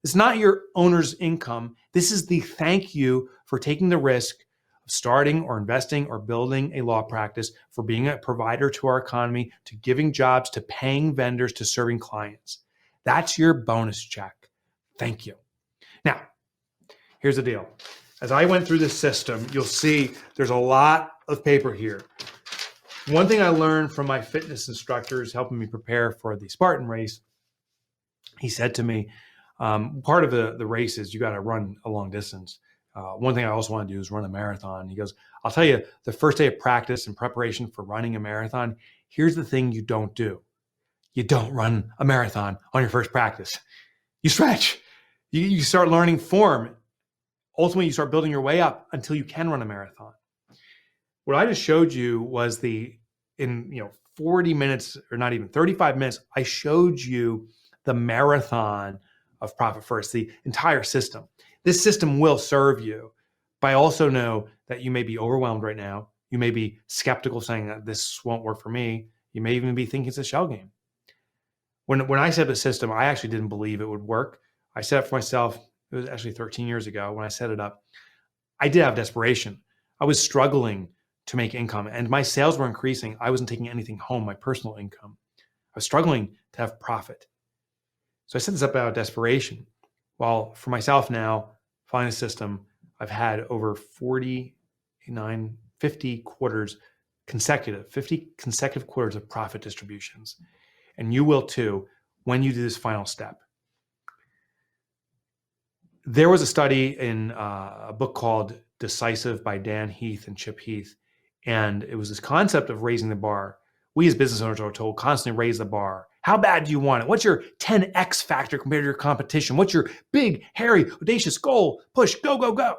It's not your owner's income. This is the thank you for taking the risk of starting or investing or building a law practice, for being a provider to our economy, to giving jobs, to paying vendors, to serving clients. That's your bonus check. Thank you. Now, here's the deal. As I went through this system, you'll see there's a lot of paper here. One thing I learned from my fitness instructors helping me prepare for the Spartan race, he said to me, part of the race is you got to run a long distance. One thing I also want to do is run a marathon. He goes, I'll tell you, the first day of practice and preparation for running a marathon, here's the thing you don't do. You don't run a marathon on your first practice. You stretch. You start learning form. Ultimately, you start building your way up until you can run a marathon. What I just showed you was in 40 minutes, or not even 35 minutes, I showed you the marathon of Profit First, the entire system. This system will serve you, but I also know that you may be overwhelmed right now. You may be skeptical, saying that this won't work for me. You may even be thinking it's a shell game. When I set up the system, I actually didn't believe it would work. I set up for myself, it was actually 13 years ago when I set it up. I did have desperation. I was struggling to make income, and my sales were increasing. I wasn't taking anything home, my personal income. I was struggling to have profit. So I set this up out of desperation. Well, for myself now, following the system, I've had over 50 quarters consecutive, 50 consecutive quarters of profit distributions. And you will too when you do this final step. There was a study in a book called Decisive by Dan Heath and Chip Heath. And it was this concept of raising the bar. We as business owners are told constantly raise the bar. How bad do you want it? What's your 10x factor compared to your competition? What's your big, hairy, audacious goal? Push, go, go, go.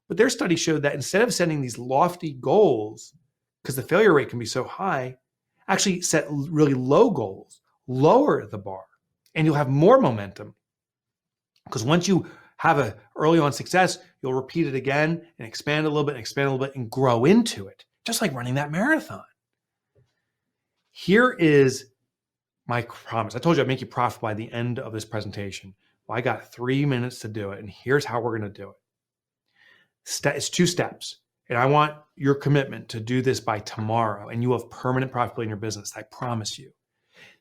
But their study showed that instead of setting these lofty goals, because the failure rate can be so high, actually set really low goals, lower the bar, and you'll have more momentum. Because once you have an early on success, you'll repeat it again and expand a little bit and grow into it, just like running that marathon. Here is my promise. I told you I'd make you profitable by the end of this presentation. Well, I got 3 minutes to do it, and here's how we're going to do it. It's 2 steps, and I want your commitment to do this by tomorrow, and you will have permanent profitability in your business. I promise you.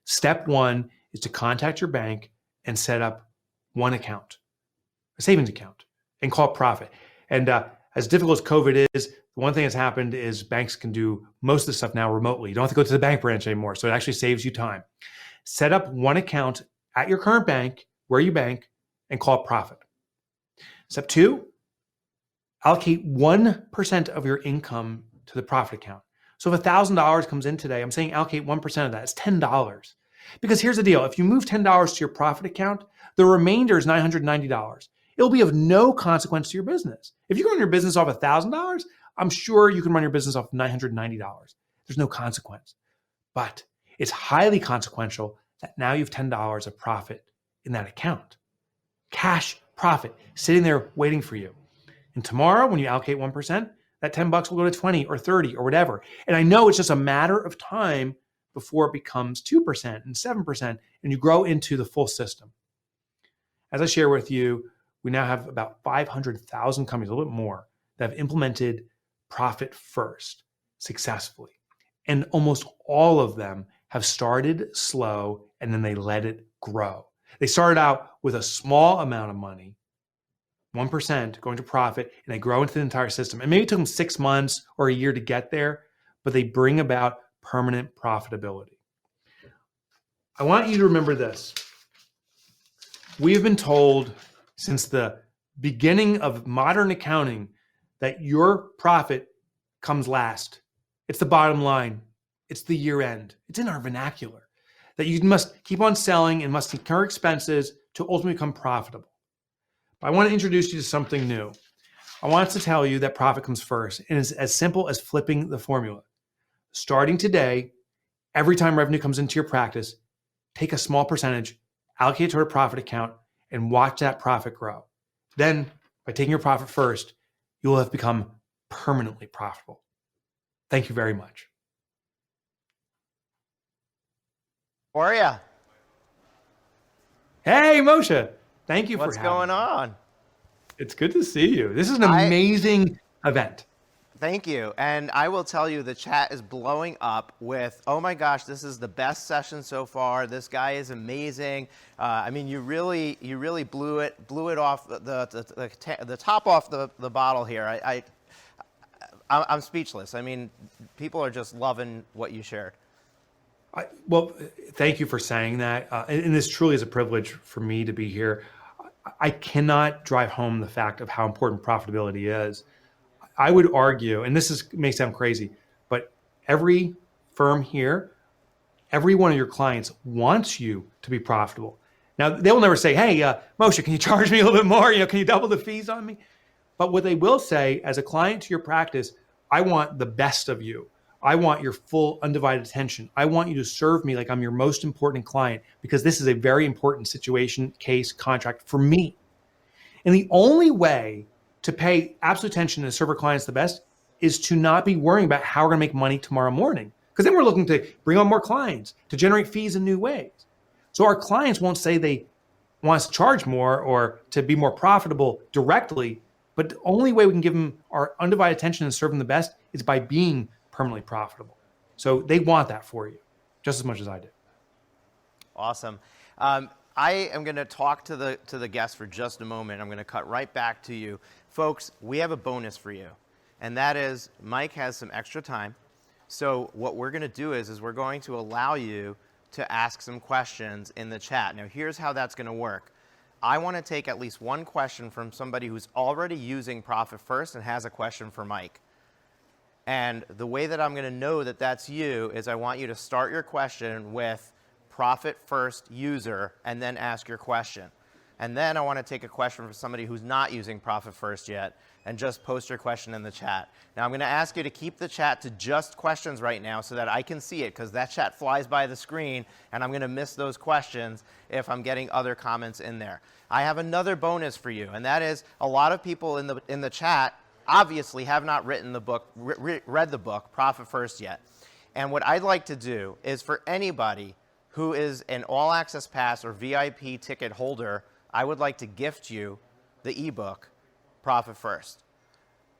Step 1 is to contact your bank and set up one account, a savings account, and call it profit. And as difficult as COVID is, the one thing that's happened is banks can do most of the stuff now remotely. You don't have to go to the bank branch anymore, so it actually saves you time. Set up one account at your current bank, where you bank, and call it profit. Step 2, allocate 1% of your income to the profit account. So if $1,000 comes in today, I'm saying allocate 1% of that. It's $10. Because here's the deal. If you move $10 to your profit account, the remainder is $990. It'll be of no consequence to your business. If you run your business off $1,000, I'm sure you can run your business off $990. There's no consequence. But it's highly consequential that now you have $10 of profit in that account. Cash profit sitting there waiting for you. And tomorrow, when you allocate 1%, that $10 will go to 20 or 30 or whatever. And I know it's just a matter of time before it becomes 2% and 7%, and you grow into the full system. As I share with you, we now have about 500,000 companies, a little bit more, that have implemented profit first successfully. And almost all of them have started slow and then they let it grow. They started out with a small amount of money, 1% going to profit, and they grow into the entire system. And maybe it took them 6 months or a year to get there, but they bring about permanent profitability. I want you to remember this. We have been told since the beginning of modern accounting that your profit comes last. It's the bottom line. It's the year end. It's in our vernacular that you must keep on selling and must incur expenses to ultimately become profitable. But I want to introduce you to something new. I want to tell you that profit comes first, and it's as simple as flipping the formula. Starting today, every time revenue comes into your practice, take a small percentage, allocate it to a profit account, and watch that profit grow. Then, by taking your profit first, you will have become permanently profitable. Thank you very much.
How are ya?
Hey, Moshe. Thank you
What's
for having
going
me.
on?
It's good to see you. This is an amazing event.
Thank you. And I will tell you, the chat is blowing up with, oh my gosh, this is the best session so far. This guy is amazing. I mean, you really blew it off the top off the bottle here. I'm speechless. I mean, people are just loving what you shared.
Well, thank you for saying that. And this truly is a privilege for me to be here. I cannot drive home the fact of how important profitability is. I would argue, and may sound crazy, but every firm here, every one of your clients wants you to be profitable. Now, they will never say, hey, Moshe, can you charge me a little bit more? Can you double the fees on me? But what they will say, as a client to your practice, I want the best of you. I want your full undivided attention. I want you to serve me like I'm your most important client, because this is a very important situation, case, contract for me. And the only way to pay absolute attention and serve our clients the best is to not be worrying about how we're going to make money tomorrow morning. Because then we're looking to bring on more clients, to generate fees in new ways. So our clients won't say they want us to charge more or to be more profitable directly, but the only way we can give them our undivided attention and serve them the best is by being permanently profitable. So they want that for you just as much as I do.
Awesome. I am going to talk to the guests for just a moment. I'm going to cut right back to you. Folks, we have a bonus for you, and that is Mike has some extra time. So what we're going to do is we're going to allow you to ask some questions in the chat. Now, here's how that's going to work. I want to take at least one question from somebody who's already using Profit First and has a question for Mike. And the way that I'm going to know that that's you is I want you to start your question with Profit First user and then ask your question. And then I want to take a question from somebody who's not using Profit First yet and just post your question in the chat. Now I'm going to ask you to keep the chat to just questions right now so that I can see it, because that chat flies by the screen and I'm going to miss those questions if I'm getting other comments in there. I have another bonus for you, and that is a lot of people in the chat obviously have not read the book Profit First yet. And what I'd like to do is for anybody who is an All Access Pass or VIP ticket holder, I would like to gift you the ebook Profit First.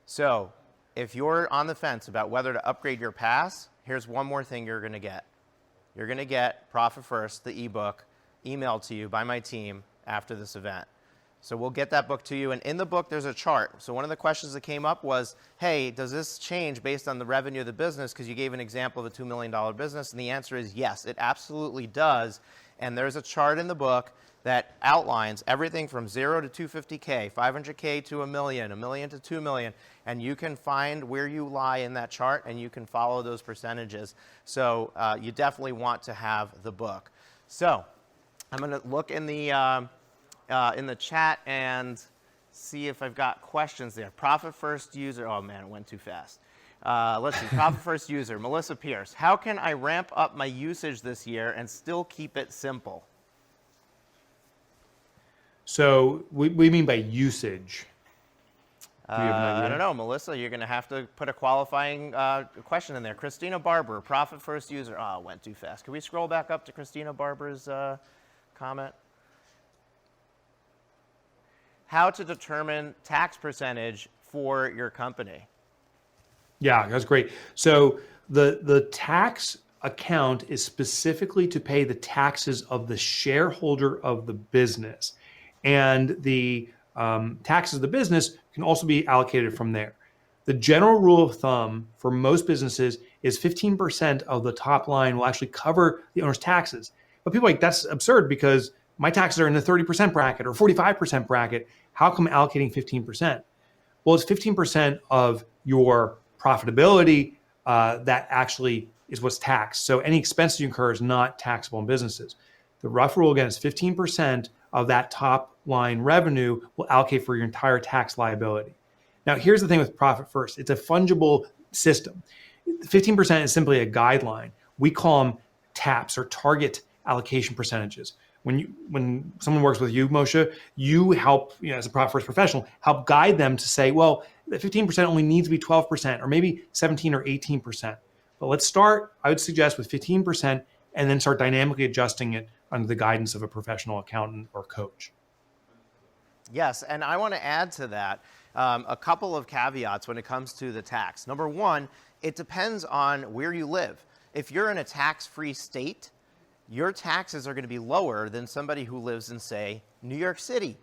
So if you're on the fence about whether to upgrade your pass, here's one more thing you're going to get. You're going to get Profit First, the ebook, emailed to you by my team after this event. So we'll get that book to you. And in the book, there's a chart. So one of the questions that came up was, hey, does this change based on the revenue of the business? Because you gave an example of a $2 million business. And the answer is yes, it absolutely does. And there's a chart in the book that outlines everything from 0 to 250K, 500K to $1 million, $1 million to $2 million. And you can find where you lie in that chart, and you can follow those percentages. So you definitely want to have the book. So I'm going to look in the chat and see if I've got questions there. Profit First user, oh man, it went too fast. Let's see, Profit First user, Melissa Pierce. How can I ramp up my usage this year and still keep it simple?
So what do you mean by usage? Do you have an idea?
I don't know, Melissa, you're going to have to put a qualifying question in there. Christina Barber, profit first user. Oh, it went too fast. Can we scroll back up to Christina Barber's comment? How to determine tax percentage for your company.
Yeah, that's great. So the tax account is specifically to pay the taxes of the shareholder of the business. And the taxes of the business can also be allocated from there. The general rule of thumb for most businesses is 15% of the top line will actually cover the owner's taxes. But people are like, that's absurd because my taxes are in the 30% bracket or 45% bracket. How come allocating 15%? Well, it's 15% of your profitability that actually is what's taxed. So any expenses you incur is not taxable in businesses. The rough rule, again, is 15% of that top line revenue will allocate for your entire tax liability. Now, here's the thing with Profit First. It's a fungible system. 15% is simply a guideline. We call them TAPs, or target allocation percentages. When someone works with you, Moshe, you help, as a Profit First professional, help guide them to say, well, the 15% only needs to be 12% or maybe 17 or 18%. But let's start, I would suggest, with 15% and then start dynamically adjusting it under the guidance of a professional accountant or coach.
Yes, and I want to add to that a couple of caveats when it comes to the tax. Number one, it depends on where you live. If you're in a tax-free state, your taxes are going to be lower than somebody who lives in, say, New York City.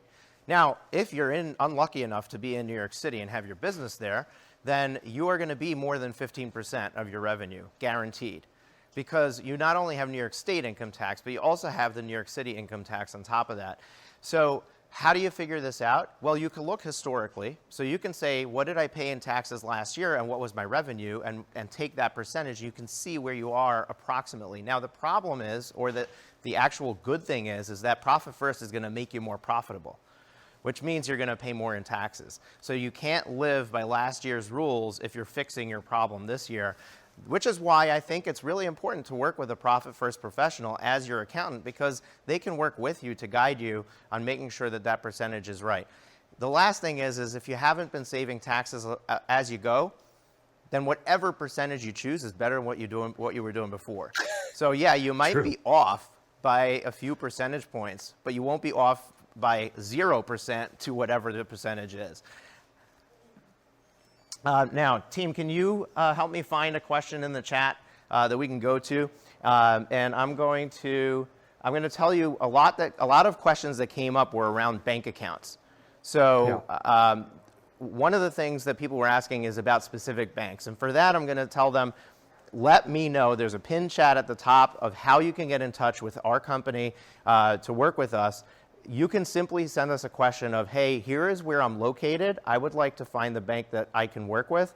Now, if you're unlucky enough to be in New York City and have your business there, then you are going to be more than 15% of your revenue, guaranteed. Because you not only have New York State income tax, but you also have the New York City income tax on top of that. So how do you figure this out? Well, you can look historically. So you can say, what did I pay in taxes last year and what was my revenue? And take that percentage. You can see where you are approximately. Now, the problem is, or the actual good thing is that Profit First is going to make you more profitable, which means you're going to pay more in taxes. So you can't live by last year's rules if you're fixing your problem this year, which is why I think it's really important to work with a Profit First professional as your accountant, because they can work with you to guide you on making sure that that percentage is right. The last thing is if you haven't been saving taxes as you go, then whatever percentage you choose is better than what you were doing before. So yeah, you might be off by a few percentage points, but you won't be off by 0% to whatever the percentage is. Now, team, can you help me find a question in the chat that we can go to? And I'm going to tell you a lot of questions that came up were around bank accounts. So one of the things that people were asking is about specific banks. And for that, I'm going to tell them, let me know. There's a pinned chat at the top of how you can get in touch with our company to work with us. You can simply send us a question of, hey, here is where I'm located. I would like to find the bank that I can work with.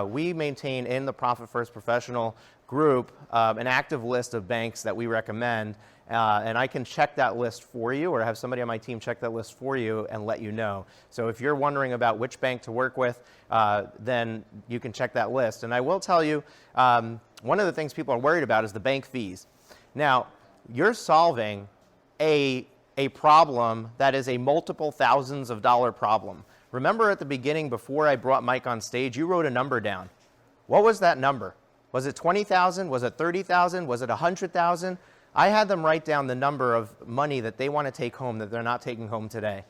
We maintain in the Profit First Professional group an active list of banks that we recommend, and I can check that list for you or have somebody on my team check that list for you and let you know. So if you're wondering about which bank to work with, then you can check that list. And I will tell you, one of the things people are worried about is the bank fees. Now, you're solving a problem that is a multiple thousands of dollar problem. Remember at the beginning, before I brought Mike on stage, you wrote a number down. What was that number? Was it 20,000? Was it 30,000? Was it 100,000? I had them write down the number of money that they want to take home that they're not taking home today.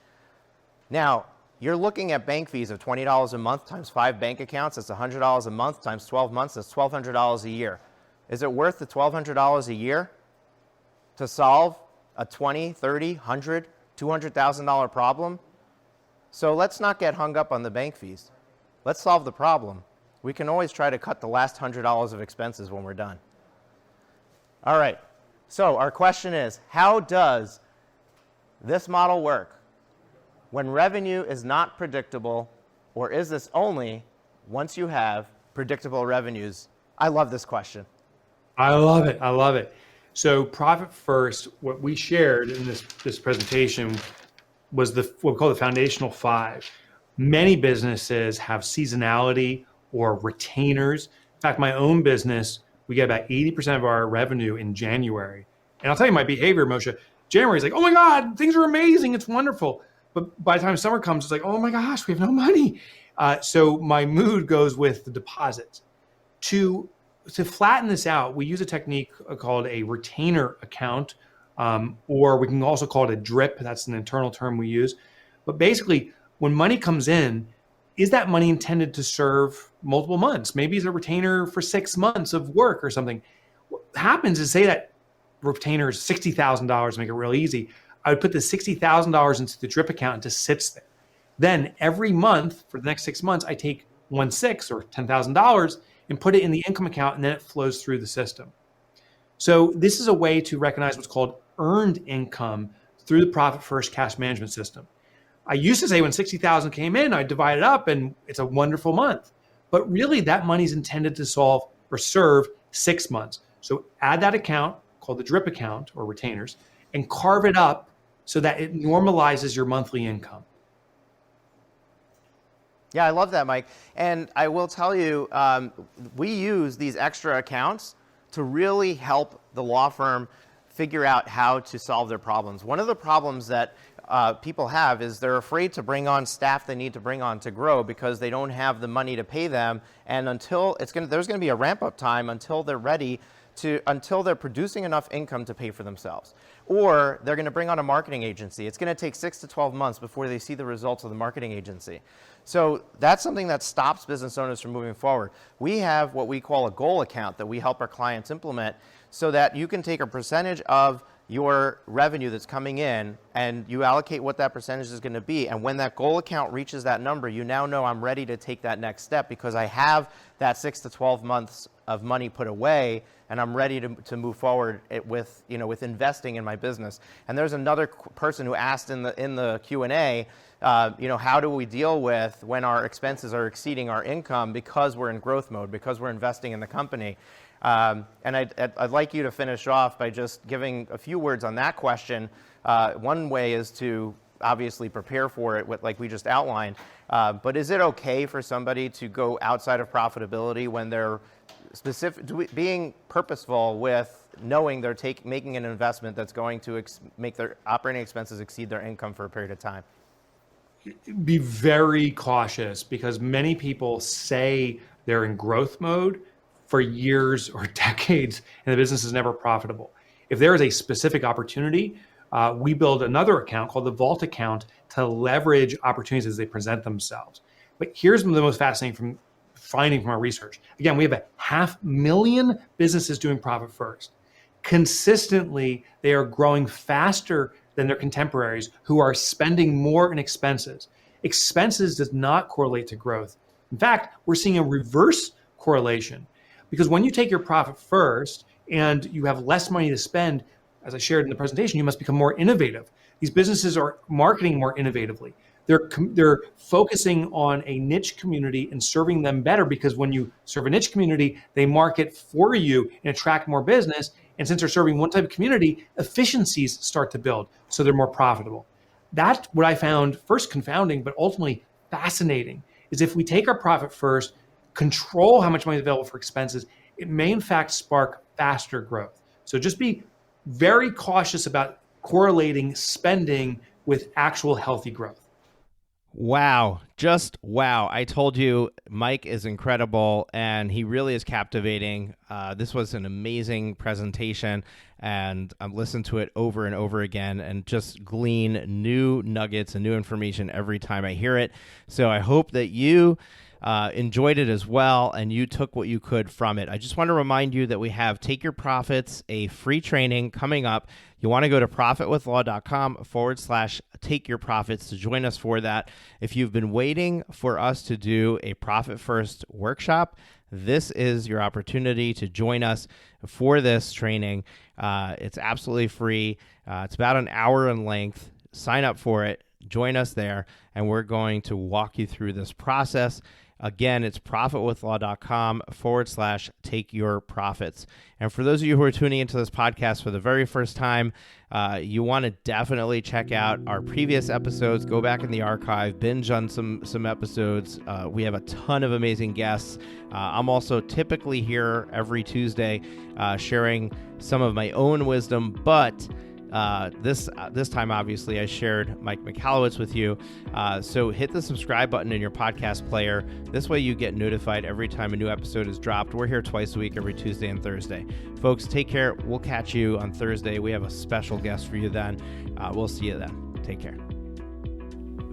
Now, you're looking at bank fees of $20 a month times 5 bank accounts. That's $100 a month times 12 months. That's $1,200 a year. Is it worth the $1,200 a year to solve a $20, $30, $100, $200,000 problem? So let's not get hung up on the bank fees. Let's solve the problem. We can always try to cut the last $100 of expenses when we're done. All right. So our question is, how does this model work when revenue is not predictable, or is this only once you have predictable revenues? I love this question.
I love it. I love it. So Profit First, what we shared in this presentation was what we call the foundational 5. Many businesses have seasonality or retainers. In fact, my own business, we get about 80% of our revenue in January. And I'll tell you my behavior, Moshe. January is like, oh my God, things are amazing. It's wonderful. But by the time summer comes, it's like, oh my gosh, we have no money. So my mood goes with the deposits. To flatten this out, we use a technique called a retainer account, or we can also call it a drip. That's an internal term we use. But basically, when money comes in, is that money intended to serve multiple months? Maybe it's a retainer for 6 months of work or something. What happens is, say that retainer is $60,000 to make it real easy. I would put the $60,000 into the drip account and just sits there. Then every month for the next 6 months, I take 1/6 or $10,000 and put it in the income account, and then it flows through the system. So this is a way to recognize what's called earned income through the Profit First cash management system. I used to say when 60,000 came in, I divide it up and it's a wonderful month. But really that money is intended to solve or serve 6 months. So add that account called the drip account or retainers and carve it up so that it normalizes your monthly income.
Yeah, I love that, Mike. And I will tell you, we use these extra accounts to really help the law firm figure out how to solve their problems. One of the problems that people have is they're afraid to bring on staff they need to bring on to grow because they don't have the money to pay them. And until there's going to be a ramp-up time until they're ready until they're producing enough income to pay for themselves. Or they're going to bring on a marketing agency. It's going to take 6 to 12 months before they see the results of the marketing agency. So that's something that stops business owners from moving forward. We have what we call a goal account that we help our clients implement so that you can take a percentage of your revenue that's coming in and you allocate what that percentage is going to be. And when that goal account reaches that number, you now know I'm ready to take that next step because I have that 6 to 12 months of money put away and I'm ready to move forward with investing in my business. And there's another person who asked in the Q&A, how do we deal with when our expenses are exceeding our income because we're in growth mode, because we're investing in the company? And I'd like you to finish off by just giving a few words on that question. One way is to obviously prepare for it, like we just outlined. But is it okay for somebody to go outside of profitability when they're being purposeful with knowing they're making an investment that's going to make their operating expenses exceed their income for a period of time?
Be very cautious because many people say they're in growth mode for years or decades and the business is never profitable. If there is a specific opportunity, we build another account called the Vault account to leverage opportunities as they present themselves. But here's the most fascinating finding from our research. Again, we have 500,000 businesses doing Profit First. Consistently, they are growing faster than their contemporaries who are spending more in expenses. Expenses does not correlate to growth. In fact, we're seeing a reverse correlation because when you take your profit first and you have less money to spend, as I shared in the presentation, you must become more innovative. These businesses are marketing more innovatively. They're focusing on a niche community and serving them better because when you serve a niche community, they market for you and attract more business. And since they're serving one type of community, efficiencies start to build, so they're more profitable. That's what I found first confounding, but ultimately fascinating, is if we take our profit first, control how much money is available for expenses, it may in fact spark faster growth. So just be very cautious about correlating spending with actual healthy growth.
Wow. Just wow. I told you Mike is incredible and he really is captivating. This was an amazing presentation and I've listened to it over and over again and just glean new nuggets and new information every time I hear it. So I hope that you enjoyed it as well and you took what you could from it. I just want to remind you that we have Take Your Profits, a free training coming up. You want to go to profitwithlaw.com/take your profits to join us for that. If you've been waiting for us to do a Profit First workshop, this is your opportunity to join us for this training. It's absolutely free. It's about an hour in length. Sign up for it. Join us there, and we're going to walk you through this process. Again, it's profitwithlaw.com/take your profits. And for those of you who are tuning into this podcast for the very first time, you want to definitely check out our previous episodes. Go back in the archive, binge on some episodes. We have a ton of amazing guests. I'm also typically here every Tuesday sharing some of my own wisdom, but This time, obviously, I shared Mike Michalowicz with you. So hit the subscribe button in your podcast player. This way you get notified every time a new episode is dropped. We're here twice a week, every Tuesday and Thursday. Folks, take care. We'll catch you on Thursday. We have a special guest for you then. We'll see you then. Take care.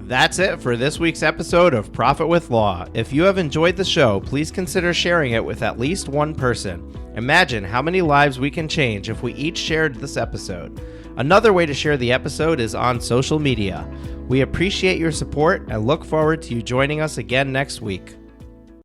That's it for this week's episode of Profit with Law. If you have enjoyed the show, please consider sharing it with at least one person. Imagine how many lives we can change if we each shared this episode. Another way to share the episode is on social media. We appreciate your support and look forward to you joining us again next week.